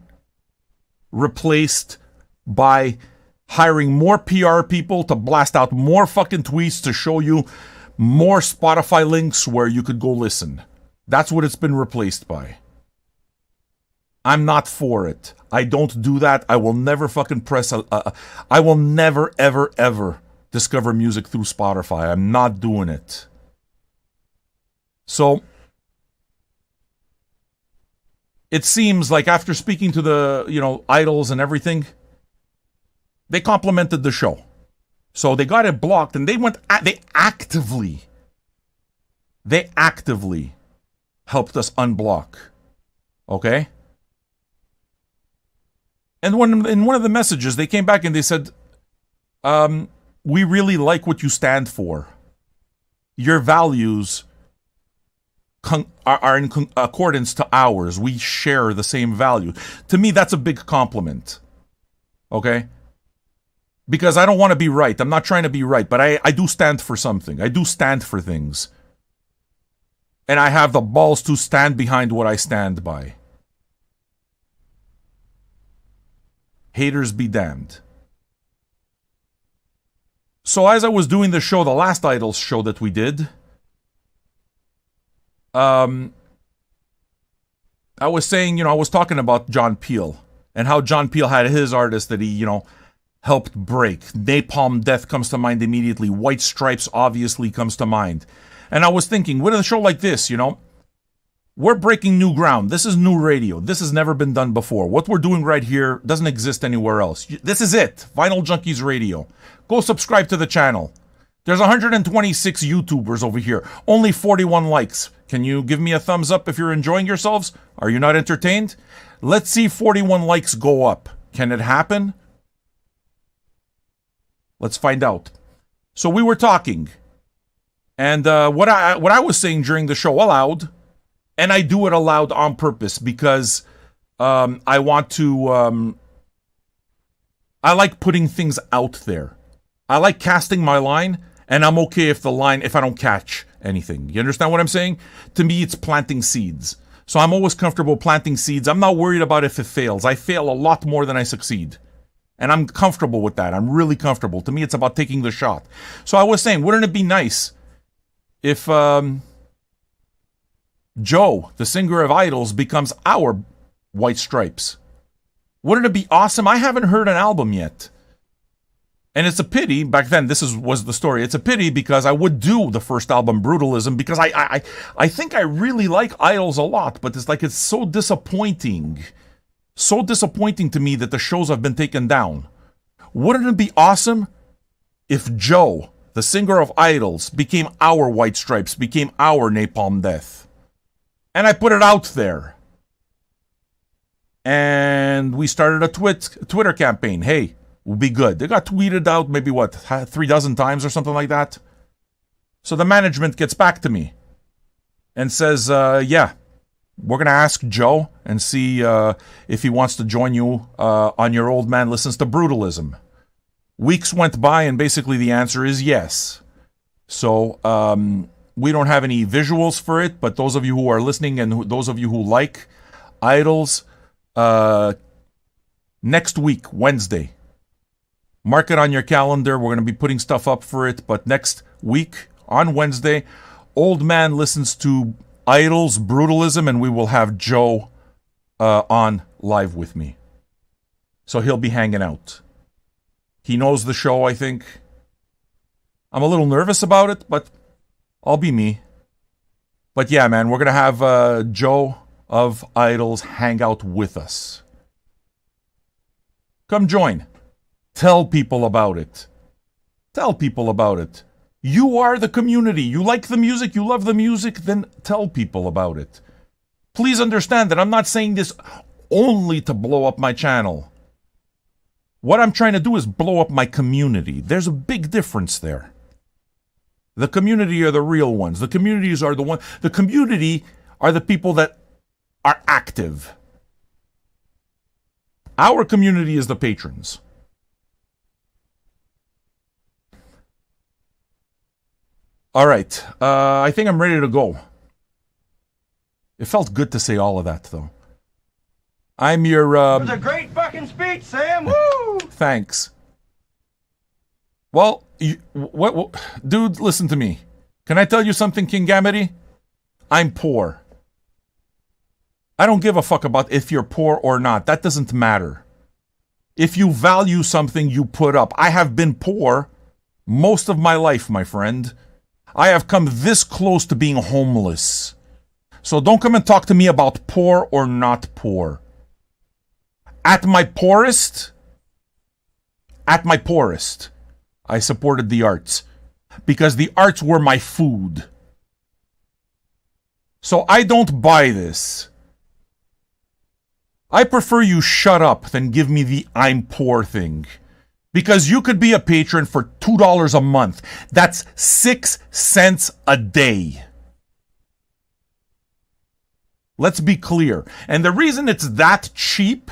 replaced by hiring more PR people to blast out more fucking tweets to show you more Spotify links where you could go listen. That's what it's been replaced by. I'm not for it. I don't do that. I will never fucking I will never, ever, ever discover music through Spotify. I'm not doing it. So it seems like after speaking to the, idols and everything, they complimented the show. So they got it blocked, and they actively helped us unblock. Okay? And in one of the messages, they came back and they said, we really like what you stand for. Your values are in accordance to ours. We share the same value. To me, that's a big compliment. Okay? Because I don't want to be right. I'm not trying to be right, but I do stand for something. I do stand for things. And I have the balls to stand behind what I stand by. Haters be damned. So as I was doing the show, the last Idols show that we did, I was saying, I was talking about John Peel and how John Peel had his artist that he, helped break. Napalm Death comes to mind immediately. White Stripes obviously comes to mind. And I was thinking, with a show like this, we're breaking new ground. This is new radio. This has never been done before. What we're doing right here doesn't exist anywhere else. This is it. Vinyl Junkies Radio. Go subscribe to the channel. There's 126 YouTubers over here. Only 41 likes. Can you give me a thumbs up if you're enjoying yourselves? Are you not entertained? Let's see 41 likes go up. Can it happen? Let's find out. So we were talking, and what I was saying during the show aloud, and I do it aloud on purpose because I want to. I like putting things out there. I like casting my line, and I'm okay if I don't catch anything. You understand what I'm saying? To me, it's planting seeds. So I'm always comfortable planting seeds. I'm not worried about if it fails. I fail a lot more than I succeed. And I'm comfortable with that. I'm really comfortable. To me, it's about taking the shot. So I was saying, wouldn't it be nice if Joe, the singer of Idols, becomes our White Stripes? Wouldn't it be awesome? I haven't heard an album yet. And it's a pity, back then was the story. It's a pity because I would do the first album, Brutalism, because I think I really like Idols a lot, but it's so disappointing. So disappointing to me that the shows have been taken down. Wouldn't it be awesome if Joe, the singer of Idols, became our White Stripes, became our Napalm Death? And I put it out there. And we started a Twitter campaign. Hey, we'll be good. They got tweeted out maybe, 3 dozen times or something like that? So the management gets back to me and says, yeah, we're going to ask Joe and see if he wants to join you on Your Old Man Listens to Brutalism. Weeks went by, and basically the answer is yes. So we don't have any visuals for it, but those of you who are listening and those of you who like Idols, next week, Wednesday, mark it on your calendar. We're going to be putting stuff up for it, but next week, on Wednesday, Old Man Listens to Idols, Brutalism, and we will have Joe on live with me. So he'll be hanging out. He knows the show, I think. I'm a little nervous about it, but I'll be me. But yeah, man, we're going to have Joe of Idols hang out with us. Come join. Tell people about it. Tell people about it. You are the community. You like the music, you love the music, then tell people about it. Please understand that I'm not saying this only to blow up my channel. What I'm trying to do is blow up my community. There's a big difference there. The community are the real ones. The communities are the community are the people that are active. Our community is the patrons. All right. I think I'm ready to go. It felt good to say all of that, though. I'm your... It was a great fucking speech, Sam. Woo! Thanks. Well, dude, listen to me. Can I tell you something, King Gamity? I'm poor. I don't give a fuck about if you're poor or not. That doesn't matter. If you value something, you put up. I have been poor most of my life, my friend. I have come this close to being homeless. So don't come and talk to me about poor or not poor. At my poorest, I supported the arts. Because the arts were my food. So I don't buy this. I prefer you shut up than give me the I'm poor thing. Because you could be a patron for $2 a month. That's 6 cents a day. Let's be clear. And the reason it's that cheap...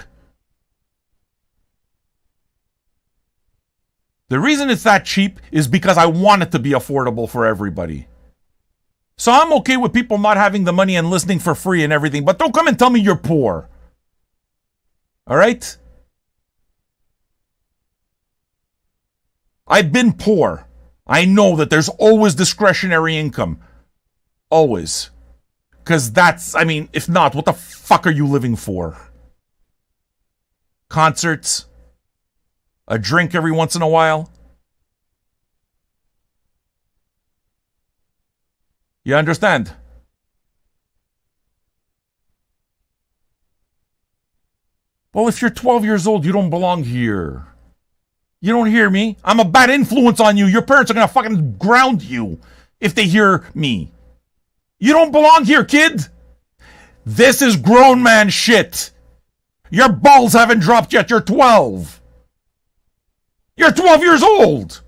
is because I want it to be affordable for everybody. So I'm okay with people not having the money and listening for free and everything, but don't come and tell me you're poor. All right? I've been poor. I know that there's always discretionary income. Always. Because if not, what the fuck are you living for? Concerts? A drink every once in a while? You understand? Well, if you're 12 years old, you don't belong here. You don't hear me? I'm a bad influence on you. Your parents are gonna fucking ground you if they hear me. You don't belong here, kid. This is grown man shit. Your balls haven't dropped yet. You're 12. You're 12 years old.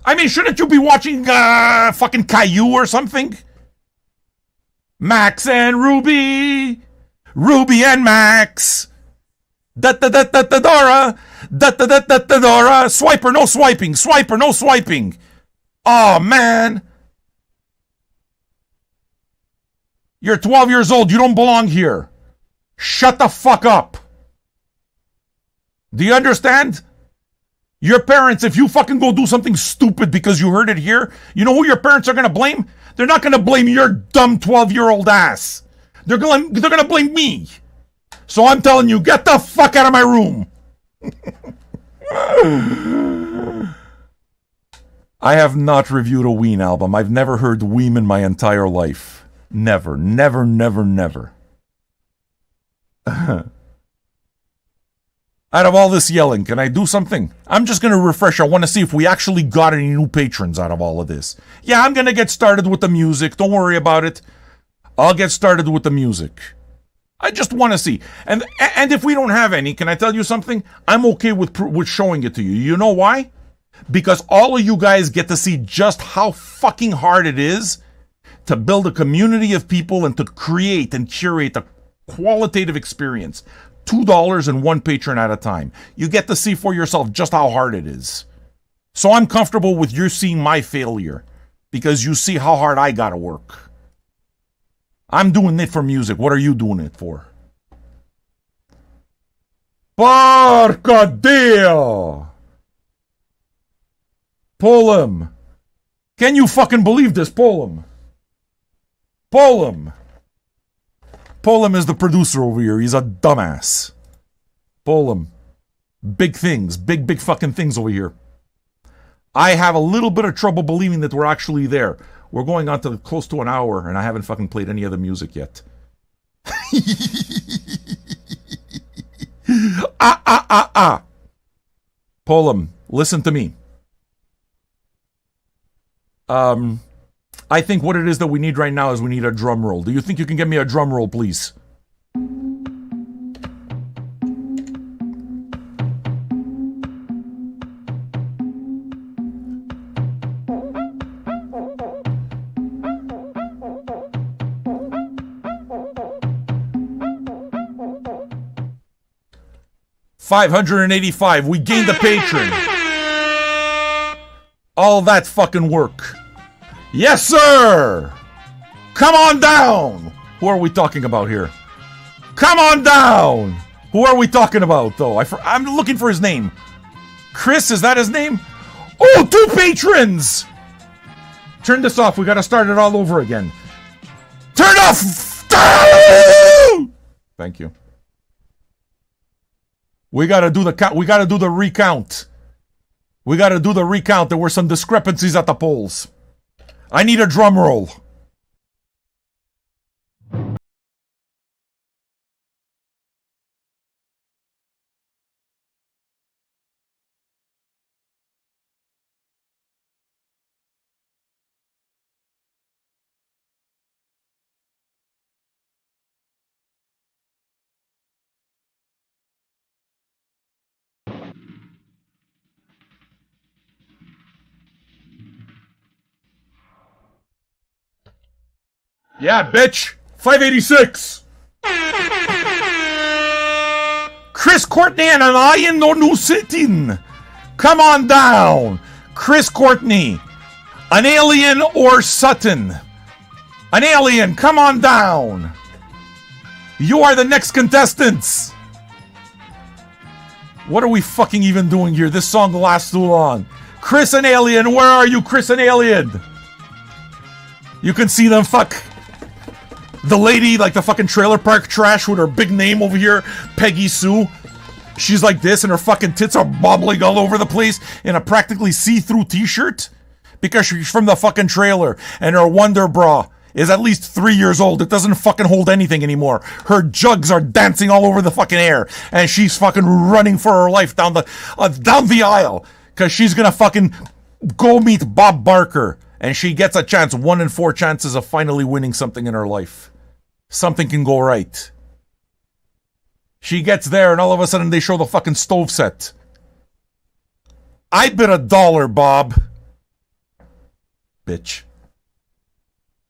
I mean, shouldn't you be watching fucking Caillou or something? Max and Ruby. Ruby and Max. Dora. Dora. Swiper, no swiping. Swiper, no swiping. Oh, man. You're 12 years old. You don't belong here. Shut the fuck up. Do you understand? Your parents, if you fucking go do something stupid because you heard it here, you know who your parents are going to blame? They're not going to blame your dumb 12-year-old ass. They're going to blame me. So I'm telling you, get the fuck out of my room. I have not reviewed a Ween album. I've never heard Weem in my entire life. Never, never, never, never. Out of all this yelling, can I do something? I'm just going to refresh. I want to see if we actually got any new patrons out of all of this. Yeah, I'm going to get started with the music. Don't worry about it. I'll get started with the music. I just want to see. And if we don't have any, can I tell you something? I'm okay with showing it to you. You know why? Because all of you guys get to see just how fucking hard it is to build a community of people and to create and curate a qualitative experience. $2 and one patron at a time. You get to see for yourself just how hard it is. So I'm comfortable with you seeing my failure because you see how hard I gotta work. I'm doing it for music. What are you doing it for? Porca Pull him. Can you fucking believe this? Pull him. Pull him. Pull him is the producer over here. He's a dumbass. Pull him. Big things. Big fucking things over here. I have a little bit of trouble believing that we're actually there. We're going on to close to an hour, and I haven't fucking played any of the music yet. Pull him. Listen to me. I think what it is that we need right now is we need a drum roll. Do you think you can get me a drum roll, please? $585. We gained a patron. All that fucking work. Yes, sir! Come on down! Who are we talking about here? Come on down! Who are we talking about, though? I'm looking for his name. Chris, is that his name? Oh, 2 patrons! Turn this off. We gotta start it all over again. Turn off! Thank you. We gotta do the count. We gotta do the recount. We gotta do the recount. There were some discrepancies at the polls. I need a drum roll. Yeah, bitch! 586! Chris Courtney and I in no new sitting! Come on down! Chris Courtney! An alien or Sutton? An alien, come on down! You are the next contestants! What are we fucking even doing here? This song lasts too long. Chris and Alien, where are you, Chris and Alien? You can see them fuck. The lady, like the fucking trailer park trash with her big name over here, Peggy Sue. She's like this and her fucking tits are bobbling all over the place in a practically see-through t-shirt. Because she's from the fucking trailer and her Wonder Bra is at least 3 years old. It doesn't fucking hold anything anymore. Her jugs are dancing all over the fucking air and she's fucking running for her life down the aisle. Because she's gonna fucking go meet Bob Barker. And she gets a chance, 1 in 4 chances of finally winning something in her life. Something can go right. She gets there and all of a sudden they show the fucking stove set. I bid $1, Bob. Bitch.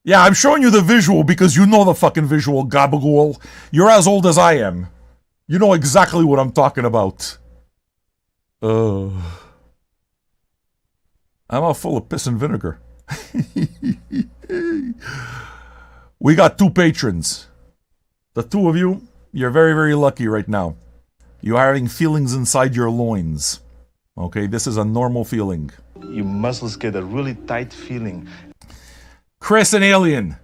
Yeah, I'm showing you the visual because you know the fucking visual, gabagool. You're as old as I am. You know exactly what I'm talking about. I'm all full of piss and vinegar. We got 2 patrons. The 2 of you, you're very, very lucky right now. You are having feelings inside your loins. Okay, this is a normal feeling. Your muscles get a really tight feeling. Chris and Alien,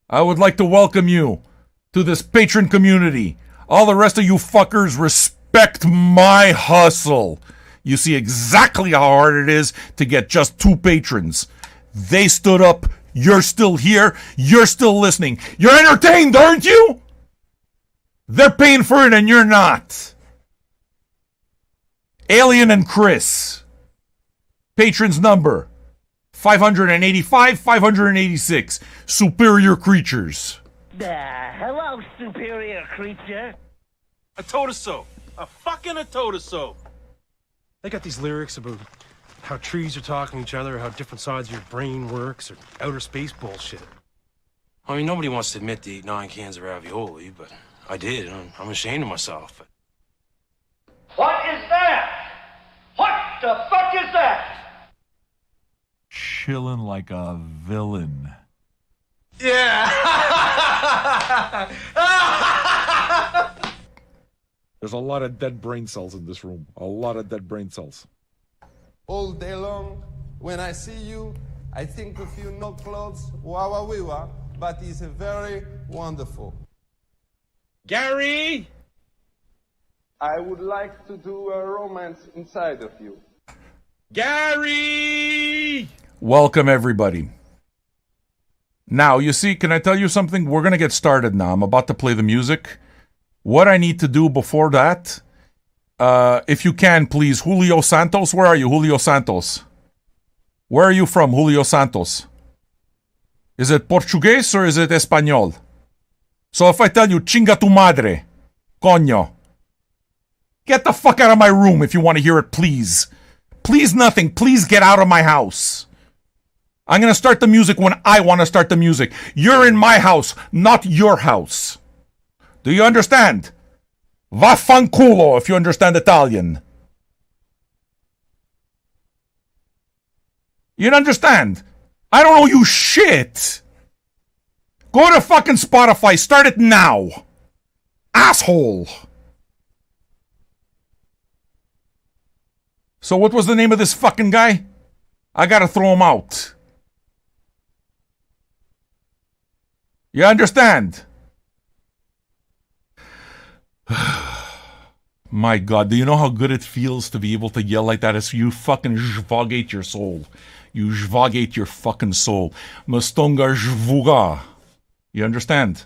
I would like to welcome you to this patron community. All the rest of you fuckers respect my hustle. You see exactly how hard it is to get just 2 patrons. They stood up. You're still here. You're still listening. You're entertained, aren't you? They're paying for it and you're not. Alien and Chris. Patrons number 585, 586. Superior creatures. Hello, superior creature. I told her so. I told her so. They got these lyrics about how trees are talking to each other, how different sides of your brain works, or outer space bullshit. I mean, nobody wants to admit they ate 9 cans of ravioli, but I did, and I'm ashamed of myself. What is that? What the fuck is that? Chilling like a villain. Yeah. There's a lot of dead brain cells in this room. A lot of dead brain cells. All day long, when I see you, I think of you, no clothes, wawa wiwa, but it's very wonderful. Gary! I would like to do a romance inside of you. Gary! Welcome, everybody. Now, you see, can I tell you something? We're going to get started now. I'm about to play the music. What I need to do before that, if you can, please, Julio Santos. Where are you, Julio Santos? Where are you from, Julio Santos? Is it Portuguese or is it Espanol? So if I tell you, chinga tu madre, coño, get the fuck out of my room if you want to hear it, please. Please nothing. Please get out of my house. I'm going to start the music when I want to start the music. You're in my house, not your house. Do you understand? Vaffanculo, if you understand Italian. You understand? I don't know you shit. Go to fucking Spotify. Start it now. Asshole. So what was the name of this fucking guy? I gotta throw him out. You understand? My God, do you know how good it feels to be able to yell like that? As you fucking zvagate your soul. You zvagate your fucking soul. Mastonga zvuga. You understand?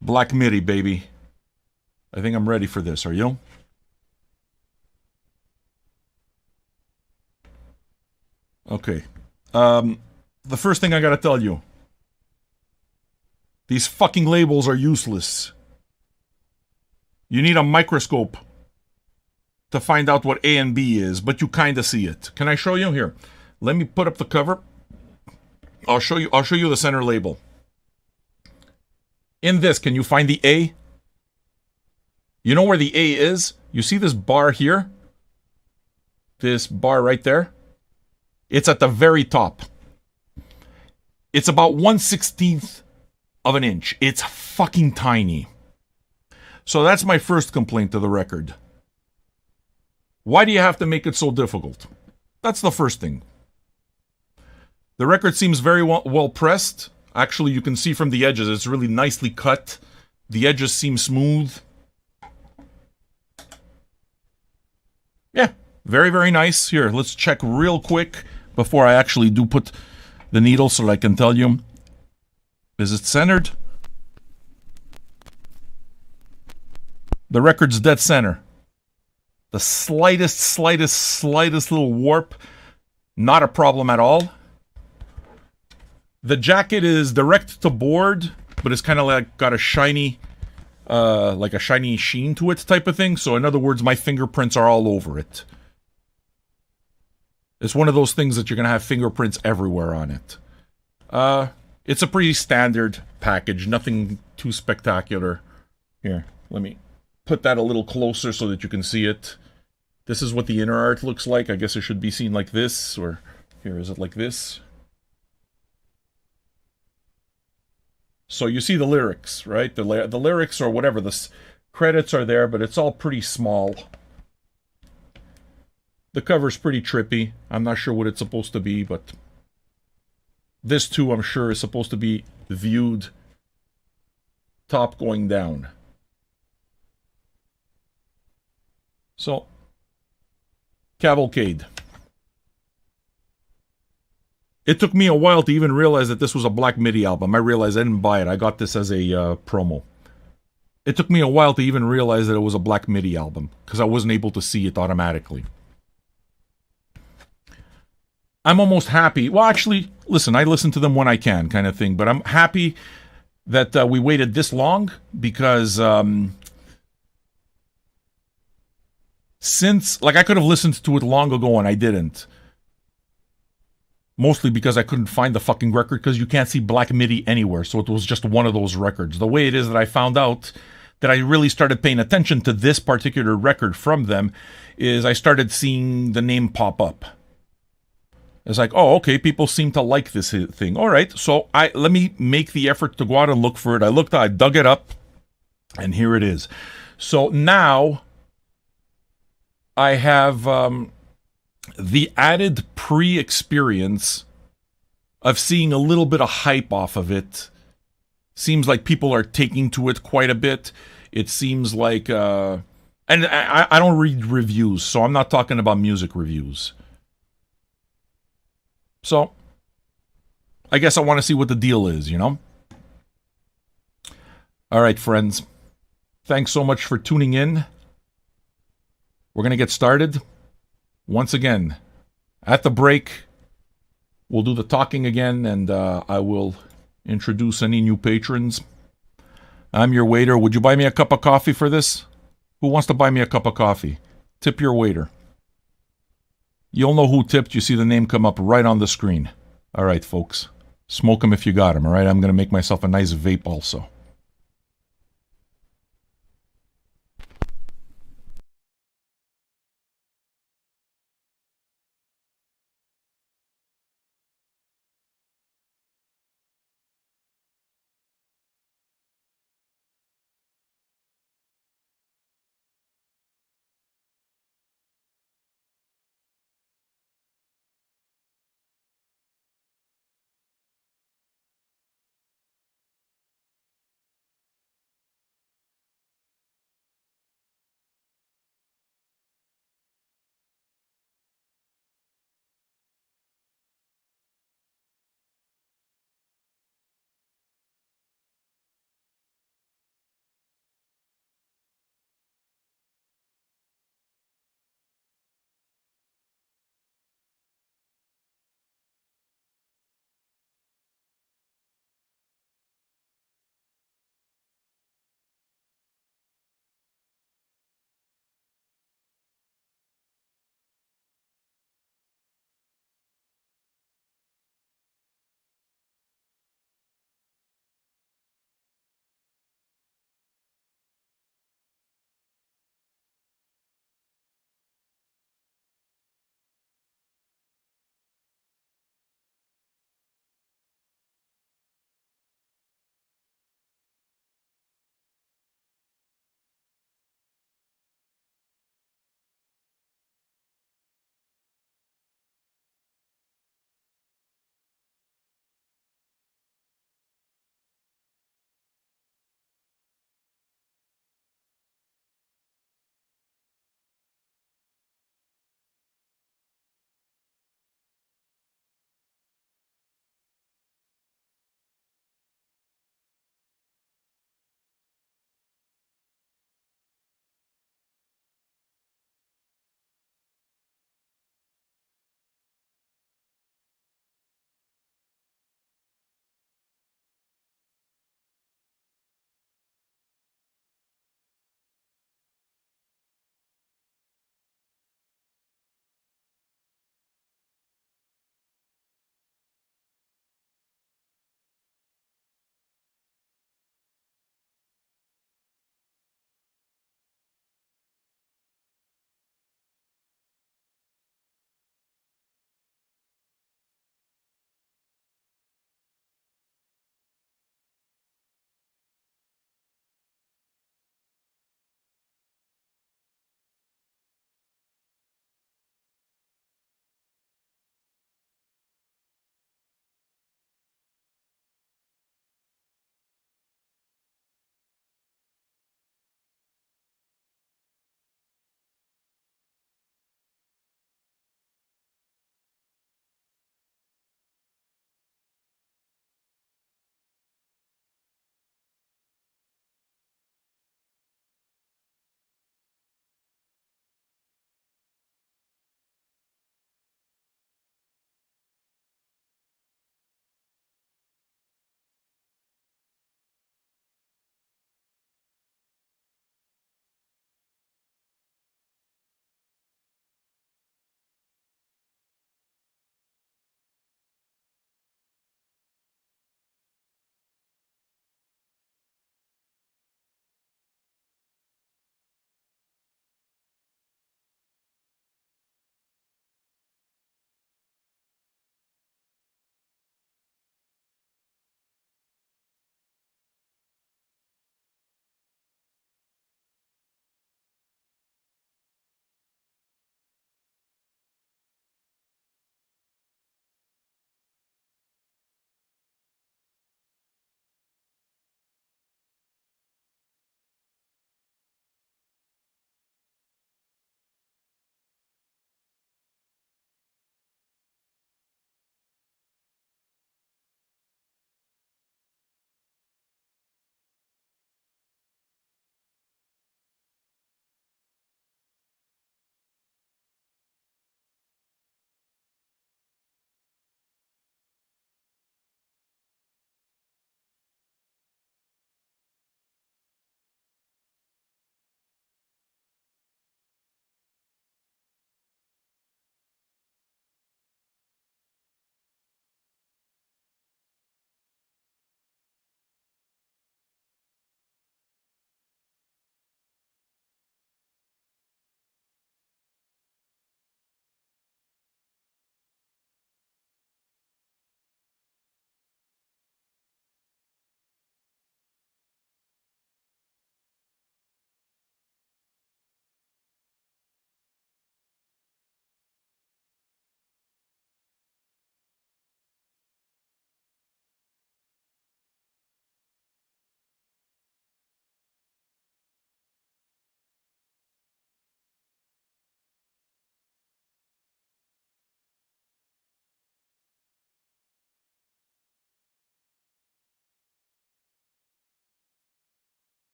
Black Midi, baby. I think I'm ready for this. Are you? Okay. The first thing I gotta tell you. These fucking labels are useless. You need a microscope to find out what A and B is, but you kinda see it. Can I show you? Here. Let me put up the cover. I'll show you the center label. In this, can you find the A? You know where the A is? You see this bar here? This bar right there? It's at the very top. It's about 1/16 of an inch. It's fucking tiny. So that's my first complaint to the record. Why do you have to make it so difficult? That's the first thing. The record seems very well pressed. Actually, you can see from the edges, it's really nicely cut. The edges seem smooth. Yeah, very, very nice. Here, let's check real quick before I actually do put the needle so I can tell you. Is it centered? The record's dead center. The slightest little warp, not a problem at all. The jacket is direct to board, but it's kind of like got a shiny like a shiny sheen to it type of thing. So in other words, my fingerprints are all over it. It's one of those things that you're going to have fingerprints everywhere on it. It's a pretty standard package, nothing too spectacular. Here, let me put that a little closer so that you can see it. This is what the inner art looks like. I guess it should be seen like this, or here, is it like this? So you see the lyrics, right? The lyrics or whatever, the credits are there, but it's all pretty small. The cover's pretty trippy. I'm not sure what it's supposed to be, but this too, I'm sure, is supposed to be viewed top going down. So, Cavalcade. It took me a while to even realize that this was a Black Midi album. I realized I didn't buy it. I got this as a promo. It took me a while to even realize that it was a Black Midi album, because I wasn't able to see it automatically. I'm almost happy. Well, actually, listen, I listen to them when I can, kind of thing. But I'm happy that we waited this long, because since, like, I could have listened to it long ago and I didn't. Mostly because I couldn't find the fucking record, because you can't see Black Midi anywhere. So it was just one of those records. The way it is that I found out that I really started paying attention to this particular record from them is I started seeing the name pop up. It's like, oh, okay, people seem to like this thing. All right, so let me make the effort to go out and look for it. I dug it up, and here it is. So now I have the added pre-experience of seeing a little bit of hype off of it. Seems like people are taking to it quite a bit. It seems like, and I don't read reviews, so I'm not talking about music reviews. So, I guess I want to see what the deal is, you know? Alright, friends. Thanks so much for tuning in. We're going to get started. Once again, at the break, we'll do the talking again, and I will introduce any new patrons. I'm your waiter. Would you buy me a cup of coffee for this? Who wants to buy me a cup of coffee? Tip your waiter. You'll know who tipped. You see the name come up right on the screen. All right, folks. Smoke them if you got them, all right? I'm going to make myself a nice vape also.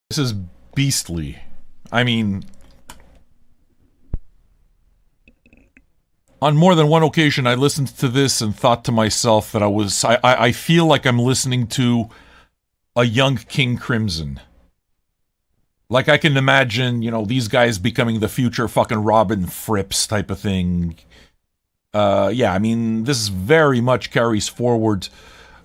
This is beastly. I mean, on more than one occasion, I listened to this and thought to myself that I feel like I'm listening to a young King Crimson. Like I can imagine, you know, these guys becoming the future fucking Robin Frips type of thing. Yeah, I mean, this very much carries forward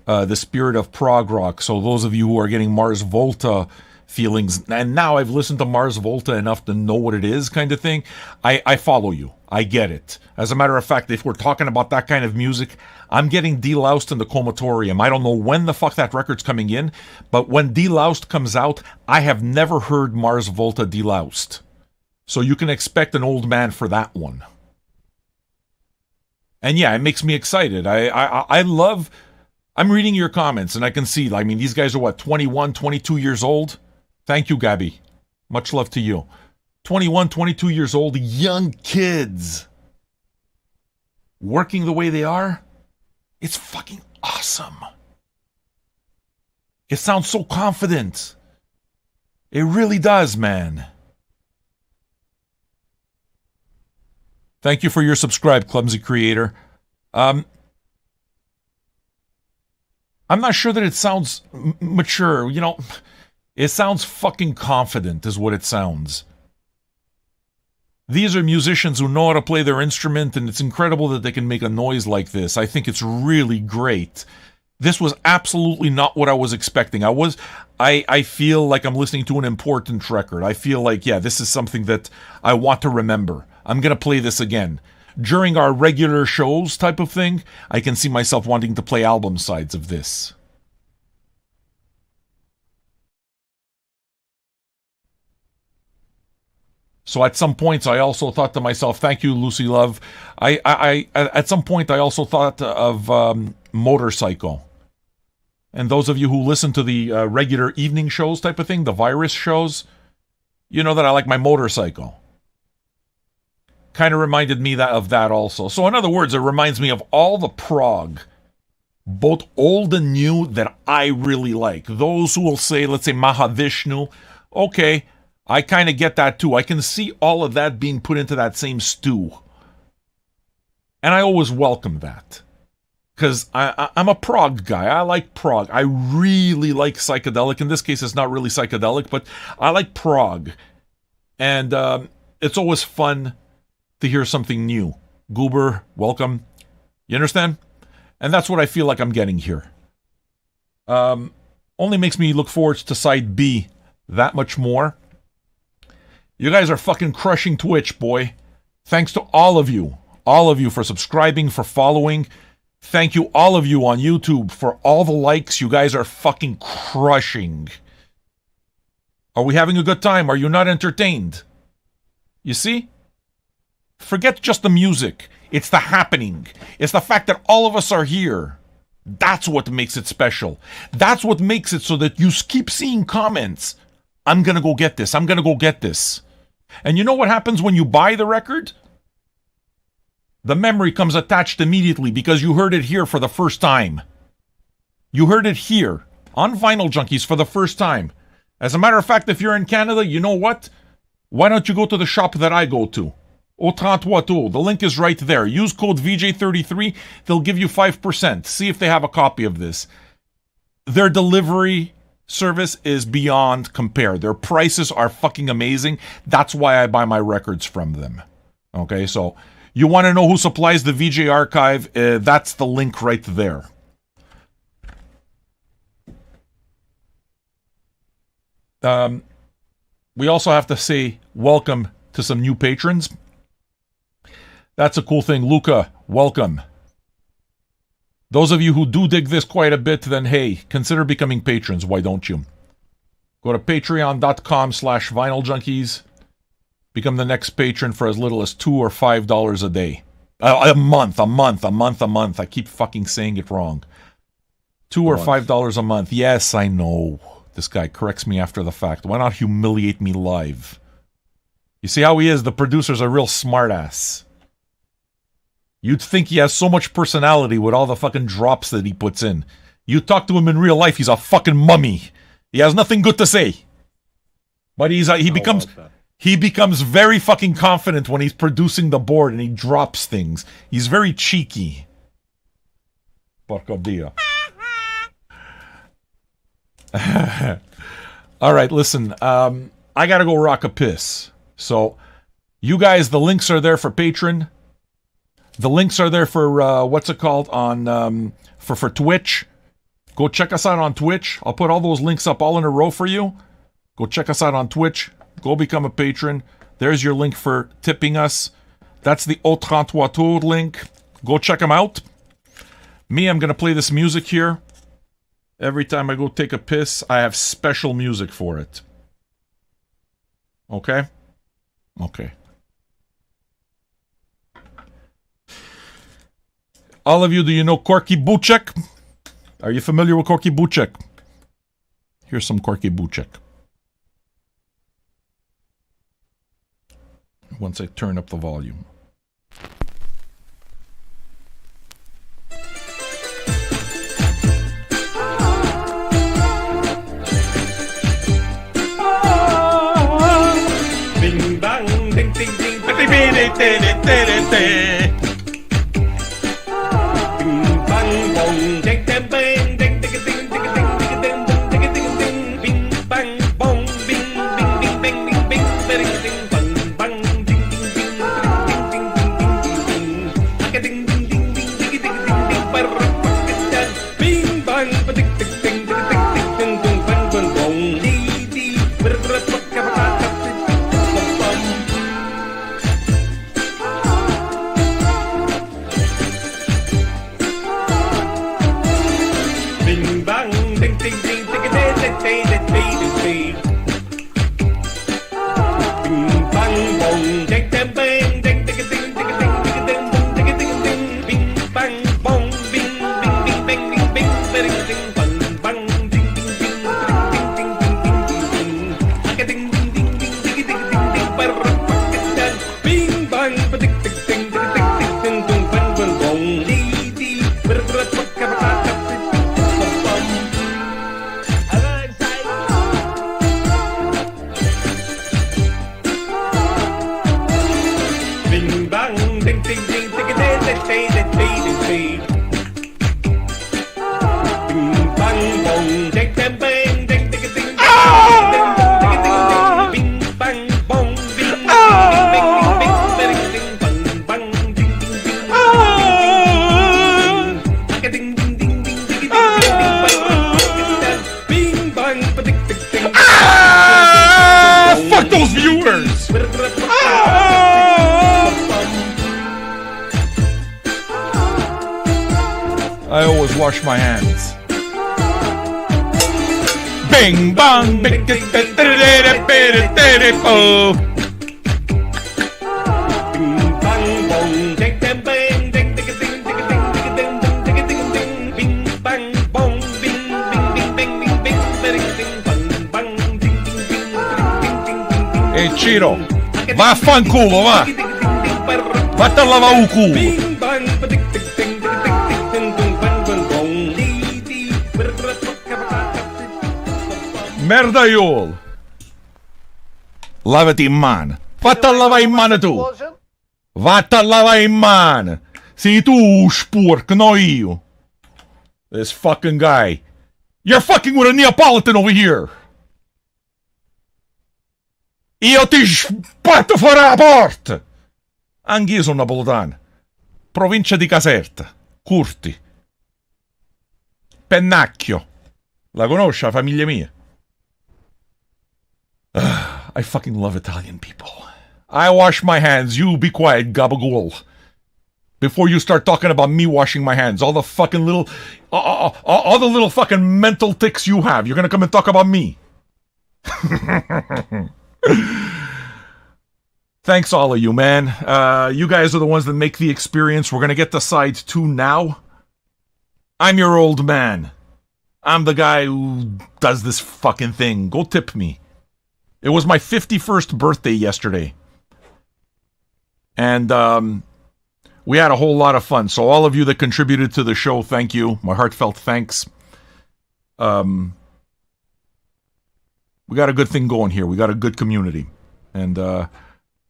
the spirit of prog rock. So those of you who are getting Mars Volta feelings, and now I've listened to Mars Volta enough to know what it is kind of thing, I follow you. I get it. As a matter of fact, if we're talking about that kind of music, I'm getting Deloused in the Comatorium. I don't know when the fuck that record's coming in, but when Deloused comes out, I have never heard Mars Volta Deloused. So you can expect an old man for that one. And yeah, it makes me excited. I love... I'm reading your comments, and I can see, I mean, these guys are what, 21, 22 years old? Thank you, Gabby. Much love to you. 21, 22 years old, young kids. Working the way they are? It's fucking awesome. It sounds so confident. It really does, man. Thank you for your subscribe, Clumsy Creator. I'm not sure that it sounds mature. You know, it sounds fucking confident is what it sounds. These are musicians who know how to play their instrument, and it's incredible that they can make a noise like this. I think it's really great. This was absolutely not what I was expecting. I feel like I'm listening to an important record. I feel like, yeah, this is something that I want to remember. I'm going to play this again. During our regular shows type of thing, I can see myself wanting to play album sides of this. So at some points, I also thought to myself, thank you, Lucy Love. At some point, I also thought of Motorcycle. And those of you who listen to the regular evening shows type of thing, the virus shows, you know that I like my Motorcycle. Kind of reminded me of that also. So in other words, it reminds me of all the prog, both old and new, that I really like. Those who will say, let's say Mahavishnu, okay, I kind of get that too. I can see all of that being put into that same stew. And I always welcome that. Because I'm a prog guy. I like prog. I really like psychedelic. In this case, it's not really psychedelic, but I like prog. And it's always fun to hear something new. Goober, welcome. You understand? And that's what I feel like I'm getting here. Only makes me look forward to side B that much more. You guys are fucking crushing Twitch, boy. Thanks to all of you for subscribing, for following. Thank you, all of you on YouTube, for all the likes. You guys are fucking crushing. Are we having a good time? Are you not entertained? You see? Forget just the music. It's the happening. It's the fact that all of us are here. That's what makes it special. That's what makes it so that you keep seeing comments. I'm gonna go get this. I'm gonna go get this. And you know what happens when you buy the record? The memory comes attached immediately because you heard it here for the first time. You heard it here on Vinyl Junkies for the first time. As a matter of fact, if you're in Canada, you know what? Why don't you go to the shop that I go to? Au 33. The link is right there. Use code VJ33. They'll give you 5%. See if they have a copy of this. Their delivery service is beyond compare. Their prices are fucking amazing. That's why I buy my records from them. Okay, so you want to know who supplies the VJ archive? That's the link right there. We also have to say welcome to some new patrons. That's a cool thing. Luca, welcome. Those of you who do dig this quite a bit, then hey, consider becoming patrons. Why don't you? Go to patreon.com/vinyljunkies. Become the next patron for as little as $2 or $5 a day. A month. I keep fucking saying it wrong. $2 or $5 a month. Yes, I know. This guy corrects me after the fact. Why not humiliate me live? You see how he is? The producer's a real smartass. You'd think he has so much personality with all the fucking drops that he puts in. You talk to him in real life, he's a fucking mummy. He has nothing good to say. But he becomes very fucking confident when he's producing the board and he drops things. He's very cheeky. Porco Dio. All right, listen. I gotta go rock a piss. So, you guys, the links are there for Patreon. The links are there for what's it called on for Twitch. Go check us out on Twitch. I'll put all those links up all in a row for you. Go check us out on Twitch. Go become a patron. There's your link for tipping us. That's the Au 33 Tour link. Go check them out. Me, I'm going to play this music here. Every time I go take a piss, I have special music for it. Okay? Okay. All of you, do you know Corky Buchek? Are you familiar with Corky Buchek? Here's some Corky Buchek. Once I turn up the volume. Bing bang, ding ding ding, bing bang bong, ding ding bang, ding ding ding ding ding ding ding ding ding, bing bang bong, bing bing bing bing bing bing, ding ding bang bang, ding ding ding ding ding ding ding ding, ding ding ding ding ding ding ding, bing bang, ding ding ding ding ding ding ding, bang bang bong, dee dee, Fuck those viewers! I always wash my hands. Bing bang bing Ehi Ciro, vaffanculo, va! Vattene a lavare un culo! Merdaiol! Lavati in mano! Vattene a lavare in mano tu! Vattene a lavare in mano! Sei tu, spork, no io! This fucking guy! You're fucking with a Neapolitan over here! Io ti sbatto fuori la porta! Anch'io sono napoletano. Provincia di Caserta. Curti. Pennacchio. La conosci la famiglia mia? I fucking love Italian people. I wash my hands. You be quiet, gabagool. Before you start talking about me washing my hands. All the fucking little... all the little fucking mental tics you have. You're gonna come and talk about me. Thanks all of you, man. You guys are the ones that make the experience. We're gonna get to side 2 now. I'm your old man. I'm the guy who does this fucking thing. Go tip me. It was my 51st birthday yesterday. And we had a whole lot of fun. So all of you that contributed to the show, thank you. My heartfelt thanks. We got a good thing going here. We got a good community. And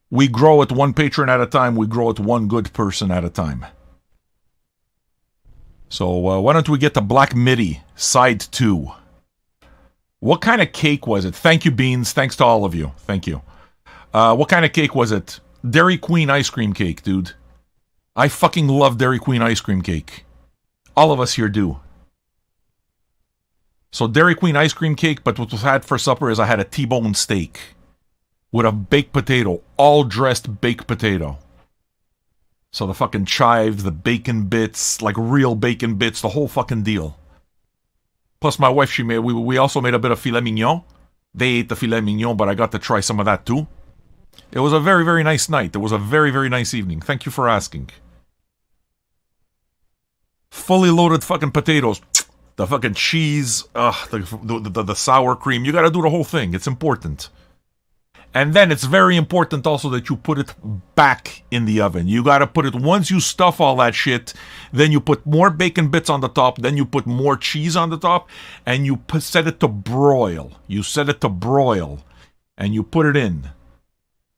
we grow it one patron at a time. We grow it one good person at a time. So why don't we get to Black Midi, Side 2. What kind of cake was it? Thank you, Beans. Thanks to all of you. Thank you. What kind of cake was it? Dairy Queen ice cream cake, dude. I fucking love Dairy Queen ice cream cake. All of us here do. So Dairy Queen ice cream cake, but what was had for supper is I had a T-bone steak with a baked potato, all dressed baked potato. So the fucking chives, the bacon bits, like real bacon bits, the whole fucking deal. Plus my wife, we also made a bit of filet mignon. They ate the filet mignon, but I got to try some of that too. It was a very, very nice night. It was a very, very nice evening. Thank you for asking. Fully loaded fucking potatoes. The fucking cheese. The sour cream. You gotta do the whole thing. It's important. And then it's very important also that you put it back in the oven. You gotta put it, once you stuff all that shit, then you put more bacon bits on the top, then you put more cheese on the top, and you set it to broil. You set it to broil. And you put it in.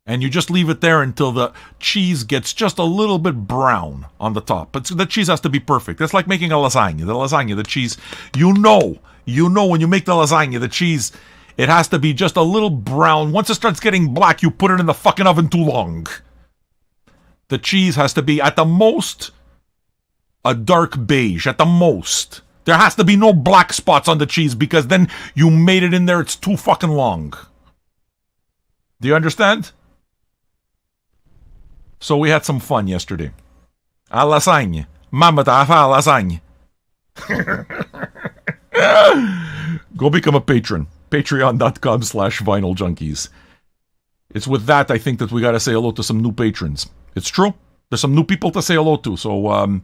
And you just leave it there until the cheese gets just a little bit brown on the top. But the cheese has to be perfect. It's like making a lasagna. The cheese, you know when you make the lasagna, the cheese, it has to be just a little brown. Once it starts getting black, you put it in the fucking oven too long. The cheese has to be, at the most, a dark beige. At the most. There has to be no black spots on the cheese because then you made it in there, it's too fucking long. Do you understand? So we had some fun yesterday. A lasagne. Mamma ta fa lasagne. Go become a patron. Patreon.com/vinyljunkies. It's with that I think that we gotta say hello to some new patrons. It's true. There's some new people to say hello to, so I'm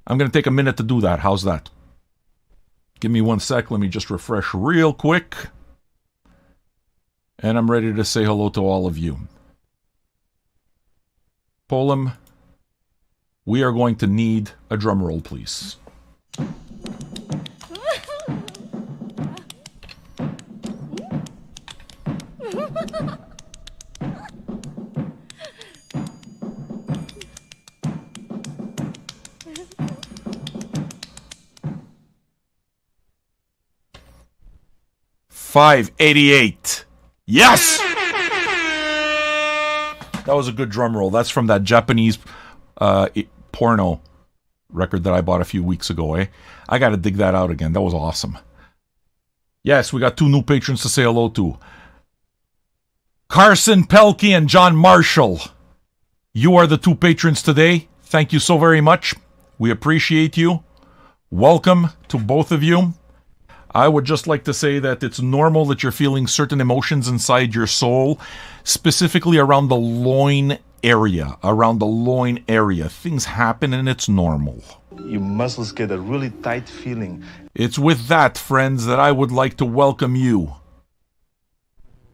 gonna take a minute to do that. How's that? Give me 1 sec. Let me just refresh real quick. And I'm ready to say hello to all of you. Polam, we are going to need a drum roll, please. $588. Yes! That was a good drum roll. That's from that Japanese porno record that I bought a few weeks ago, eh? I gotta dig that out again. That was awesome. Yes, we got 2 new patrons to say hello to. Carson Pelkey and John Marshall. You are the 2 patrons today. Thank you so very much. We appreciate you. Welcome to both of you. I would just like to say that it's normal that you're feeling certain emotions inside your soul, specifically around the loin area. Things happen and it's normal. Your muscles get a really tight feeling. It's with that, friends, that I would like to welcome you.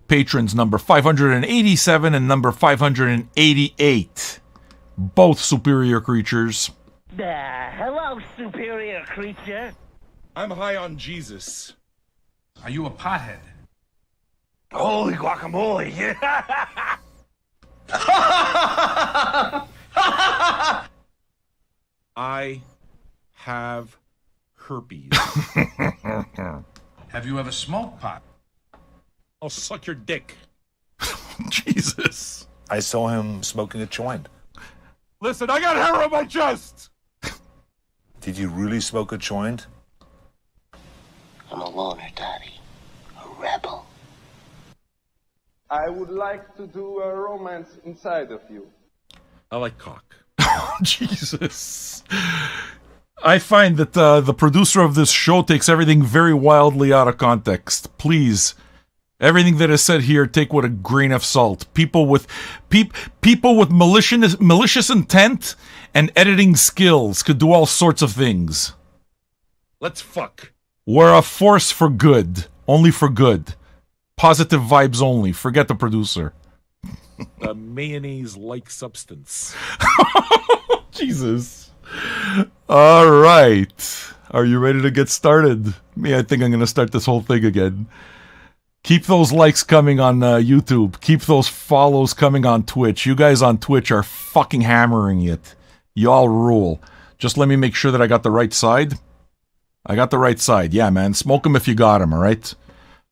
Patrons number 587 and number 588. Both superior creatures. Hello, superior creature. I'm high on Jesus. Are you a pothead? Holy guacamole! I have herpes. Have you ever smoked pot? I'll suck your dick. Jesus. I saw him smoking a joint. Listen, I got hair on my chest! Did you really smoke a joint? I'm a loner, Daddy. A rebel. I would like to do a romance inside of you. I like cock. Jesus. I find that the producer of this show takes everything very wildly out of context. Please, everything that is said here, take with a grain of salt. People with malicious intent and editing skills could do all sorts of things. Let's fuck. We're a force for good. Only for good. Positive vibes only. Forget the producer. The mayonnaise-like substance. Jesus. All right. Are you ready to get started? Me, I think I'm going to start this whole thing again. Keep those likes coming on YouTube. Keep those follows coming on Twitch. You guys on Twitch are fucking hammering it. Y'all rule. Just let me make sure that I got the right side. I got the right side. Yeah, man. Smoke them if you got them, all right?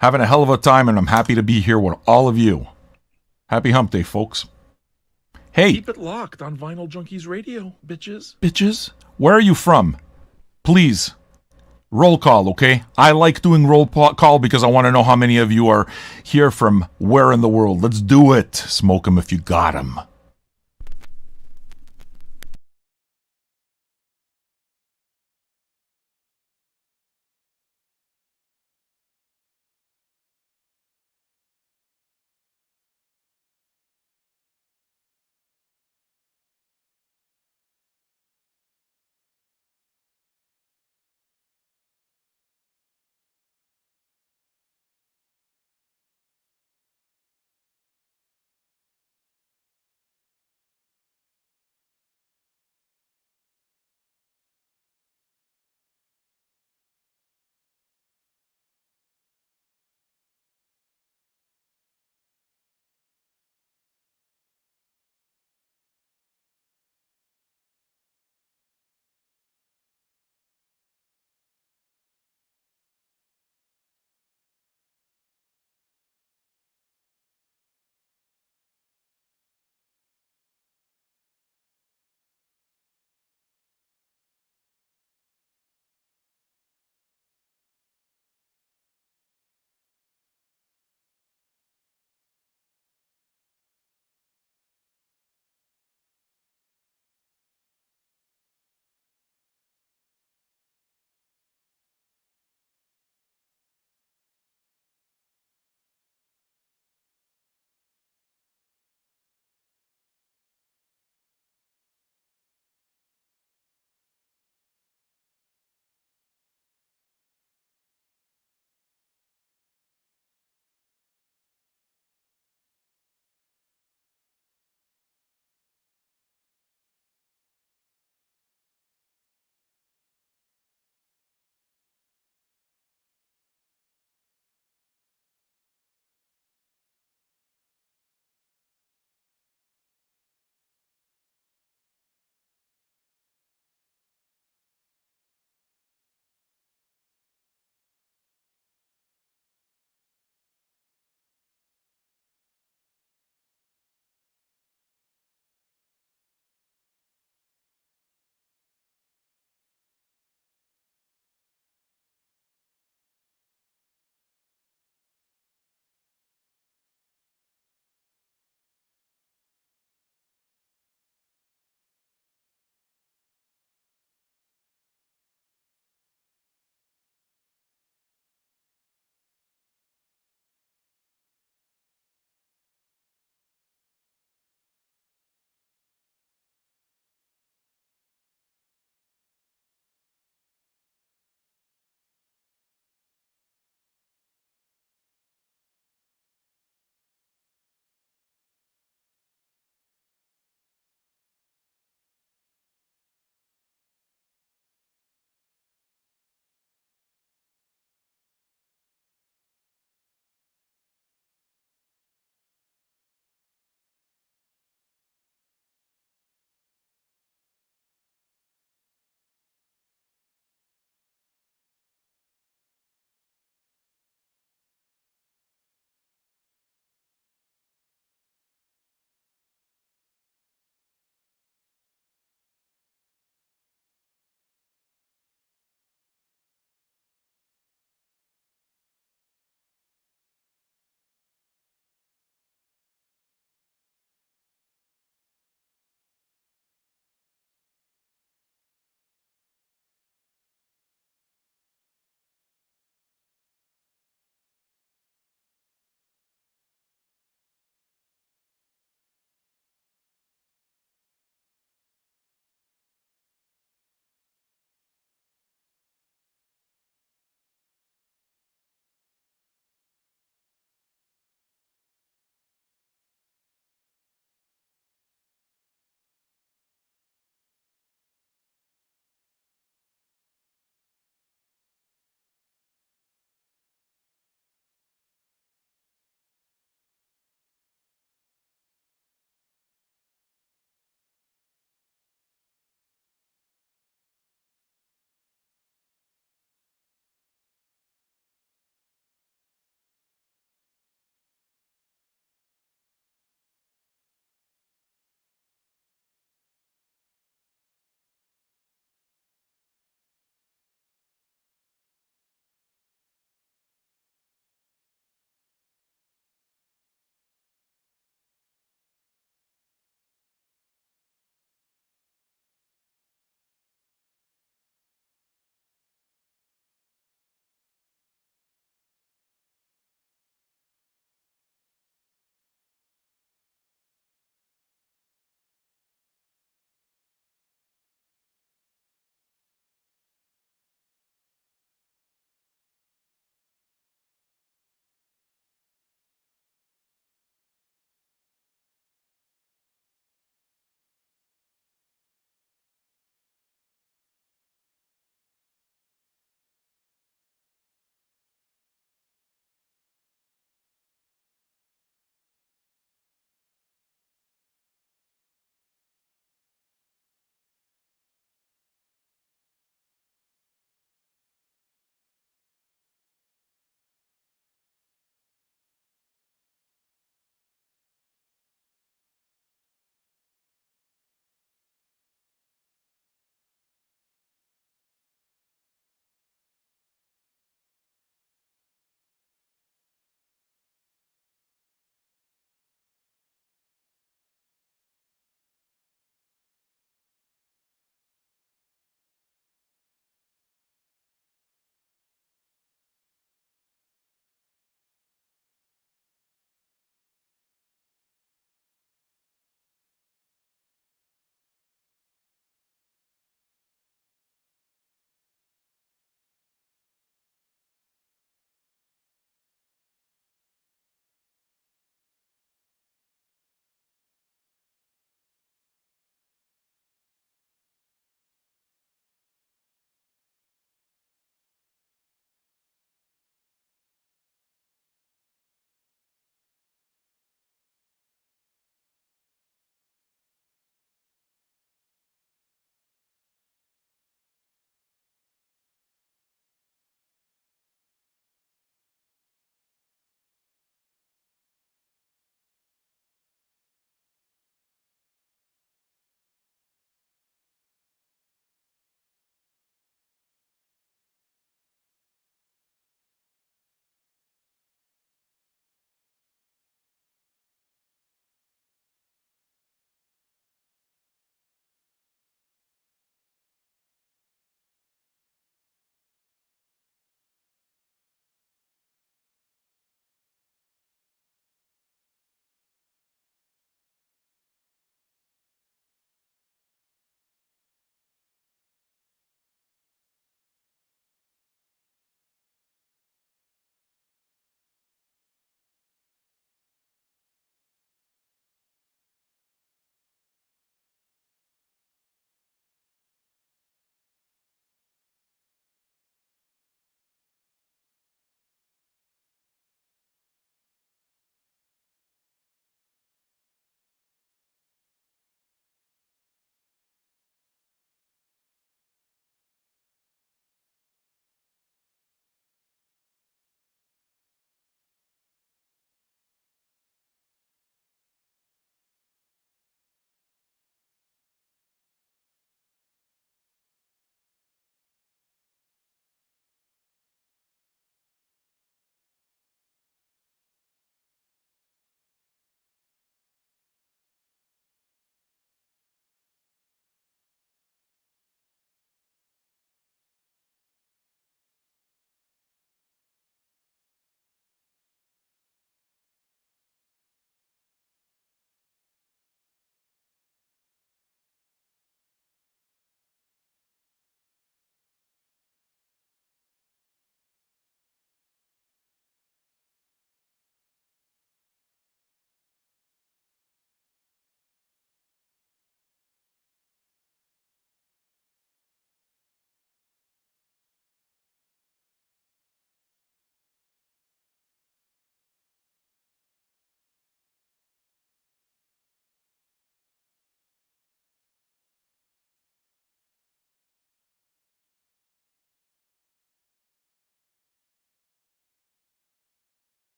Having a hell of a time, and I'm happy to be here with all of you. Happy hump day, folks. Hey. Keep it locked on Vinyl Junkies Radio, bitches. Bitches? Where are you from? Please. Roll call, okay? I like doing roll call because I want to know how many of you are here from where in the world. Let's do it. Smoke 'em if you got 'em.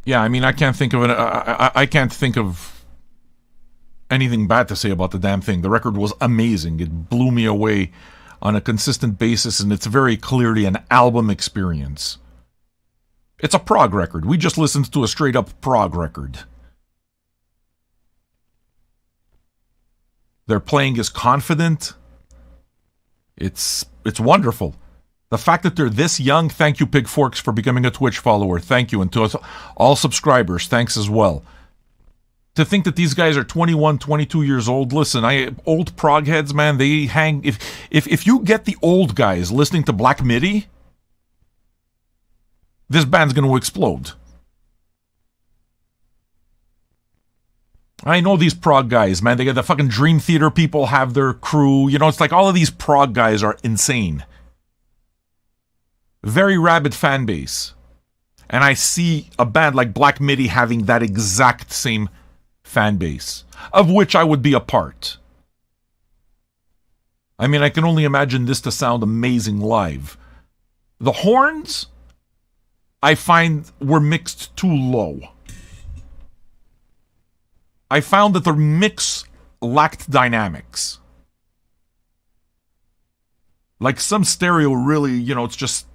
Yeah, I mean, I can't think of it. I can't think of anything bad to say about the damn thing. The record was amazing. It blew me away on a consistent basis, and it's very clearly an album experience. It's a prog record. We just listened to a straight-up prog record. Their playing is confident. It's wonderful. The fact that they're this young, thank you, Pig Forks, for becoming a Twitch follower. Thank you. And to all subscribers, thanks as well. To think that these guys are 21, 22 years old, listen, old prog heads, man, they hang... If you get the old guys listening to Black Midi, this band's going to explode. I know these prog guys, man. They got the fucking Dream Theater people have their crew. You know, it's like all of these prog guys are insane. Very rabid fan base. And I see a band like Black Midi having that exact same fan base, of which I would be a part. I mean, I can only imagine this to sound amazing live. The horns, I find, were mixed too low. I found that the mix lacked dynamics. Like some stereo really, you know, it's just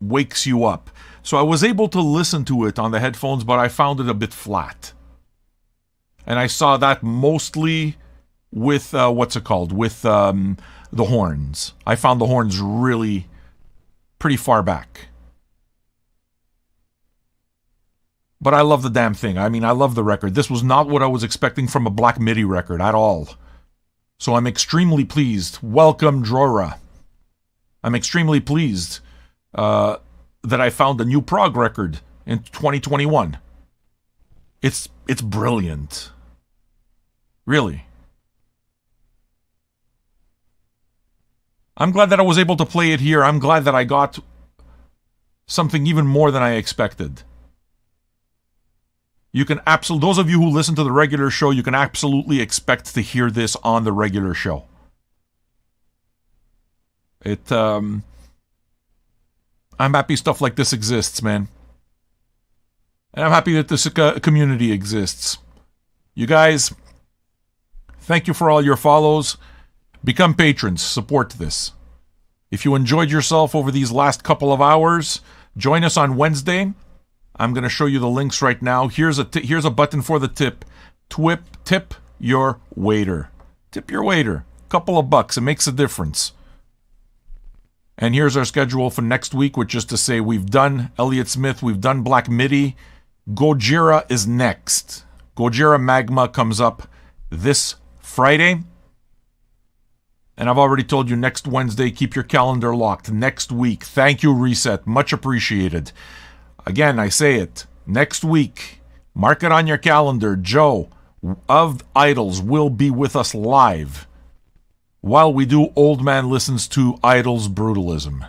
wakes you up. So I was able to listen to it on the headphones, but I found it a bit flat. And I saw that mostly with, with the horns. I found the horns really pretty far back. But I love the damn thing. I mean, I love the record. This was not what I was expecting from a Black Midi record at all. So I'm extremely pleased. Welcome, Drora. I'm extremely pleased that I found a new prog record in 2021. It's brilliant. Really. I'm glad that I was able to play it here. I'm glad that I got something even more than I expected. You can absolutely, those of you who listen to the regular show, you can absolutely expect to hear this on the regular show. I'm happy stuff like this exists, man. And I'm happy that this community exists. You guys, thank you for all your follows. Become patrons. Support this. If you enjoyed yourself over these last couple of hours, join us on Wednesday. I'm going to show you the links right now. Here's a button for the tip. Tip your waiter. Tip your waiter. Couple of bucks. It makes a difference. And here's our schedule for next week, which is to say we've done Elliott Smith, we've done Black Midi. Gojira is next. Gojira Magma comes up this Friday. And I've already told you next Wednesday, keep your calendar locked. Next week. Thank you, Reset. Much appreciated. Again, I say it. Next week, mark it on your calendar. Joe of Idols will be with us live while we do Old Man Listens to Idols Brutalism.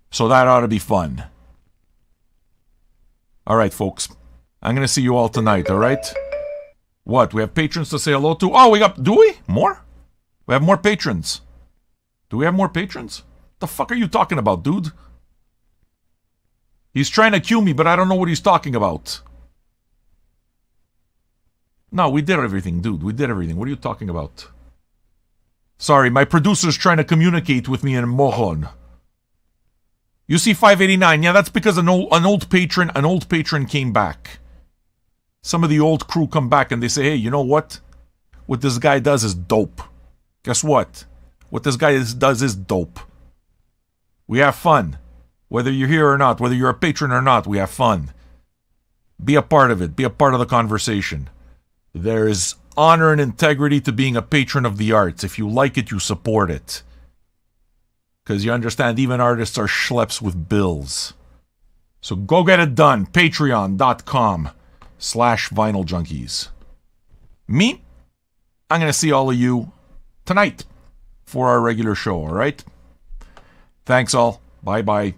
So that ought to be fun. All right, folks. I'm going to see you all tonight, all right? What? We have patrons to say hello to? Oh, do we? More? We have more patrons. Do we have more patrons? The fuck are you talking about, dude? He's trying to cue me, but I don't know what he's talking about. No, we did everything, dude. We did everything. What are you talking about? Sorry, my producer's trying to communicate with me in Moron. You see 589. Yeah, that's because an old patron came back. Some of the old crew come back and they say, hey, you know what? What this guy does is dope. Guess what? What this guy does is dope. We have fun. Whether you're here or not, whether you're a patron or not, we have fun. Be a part of it. Be a part of the conversation. There is honor and integrity to being a patron of the arts. If you like it, you support it. Because you understand, even artists are schleps with bills. So go get it done. Patreon.com/VinylJunkies. Me? I'm going to see all of you tonight for our regular show, alright? Thanks all. Bye-bye.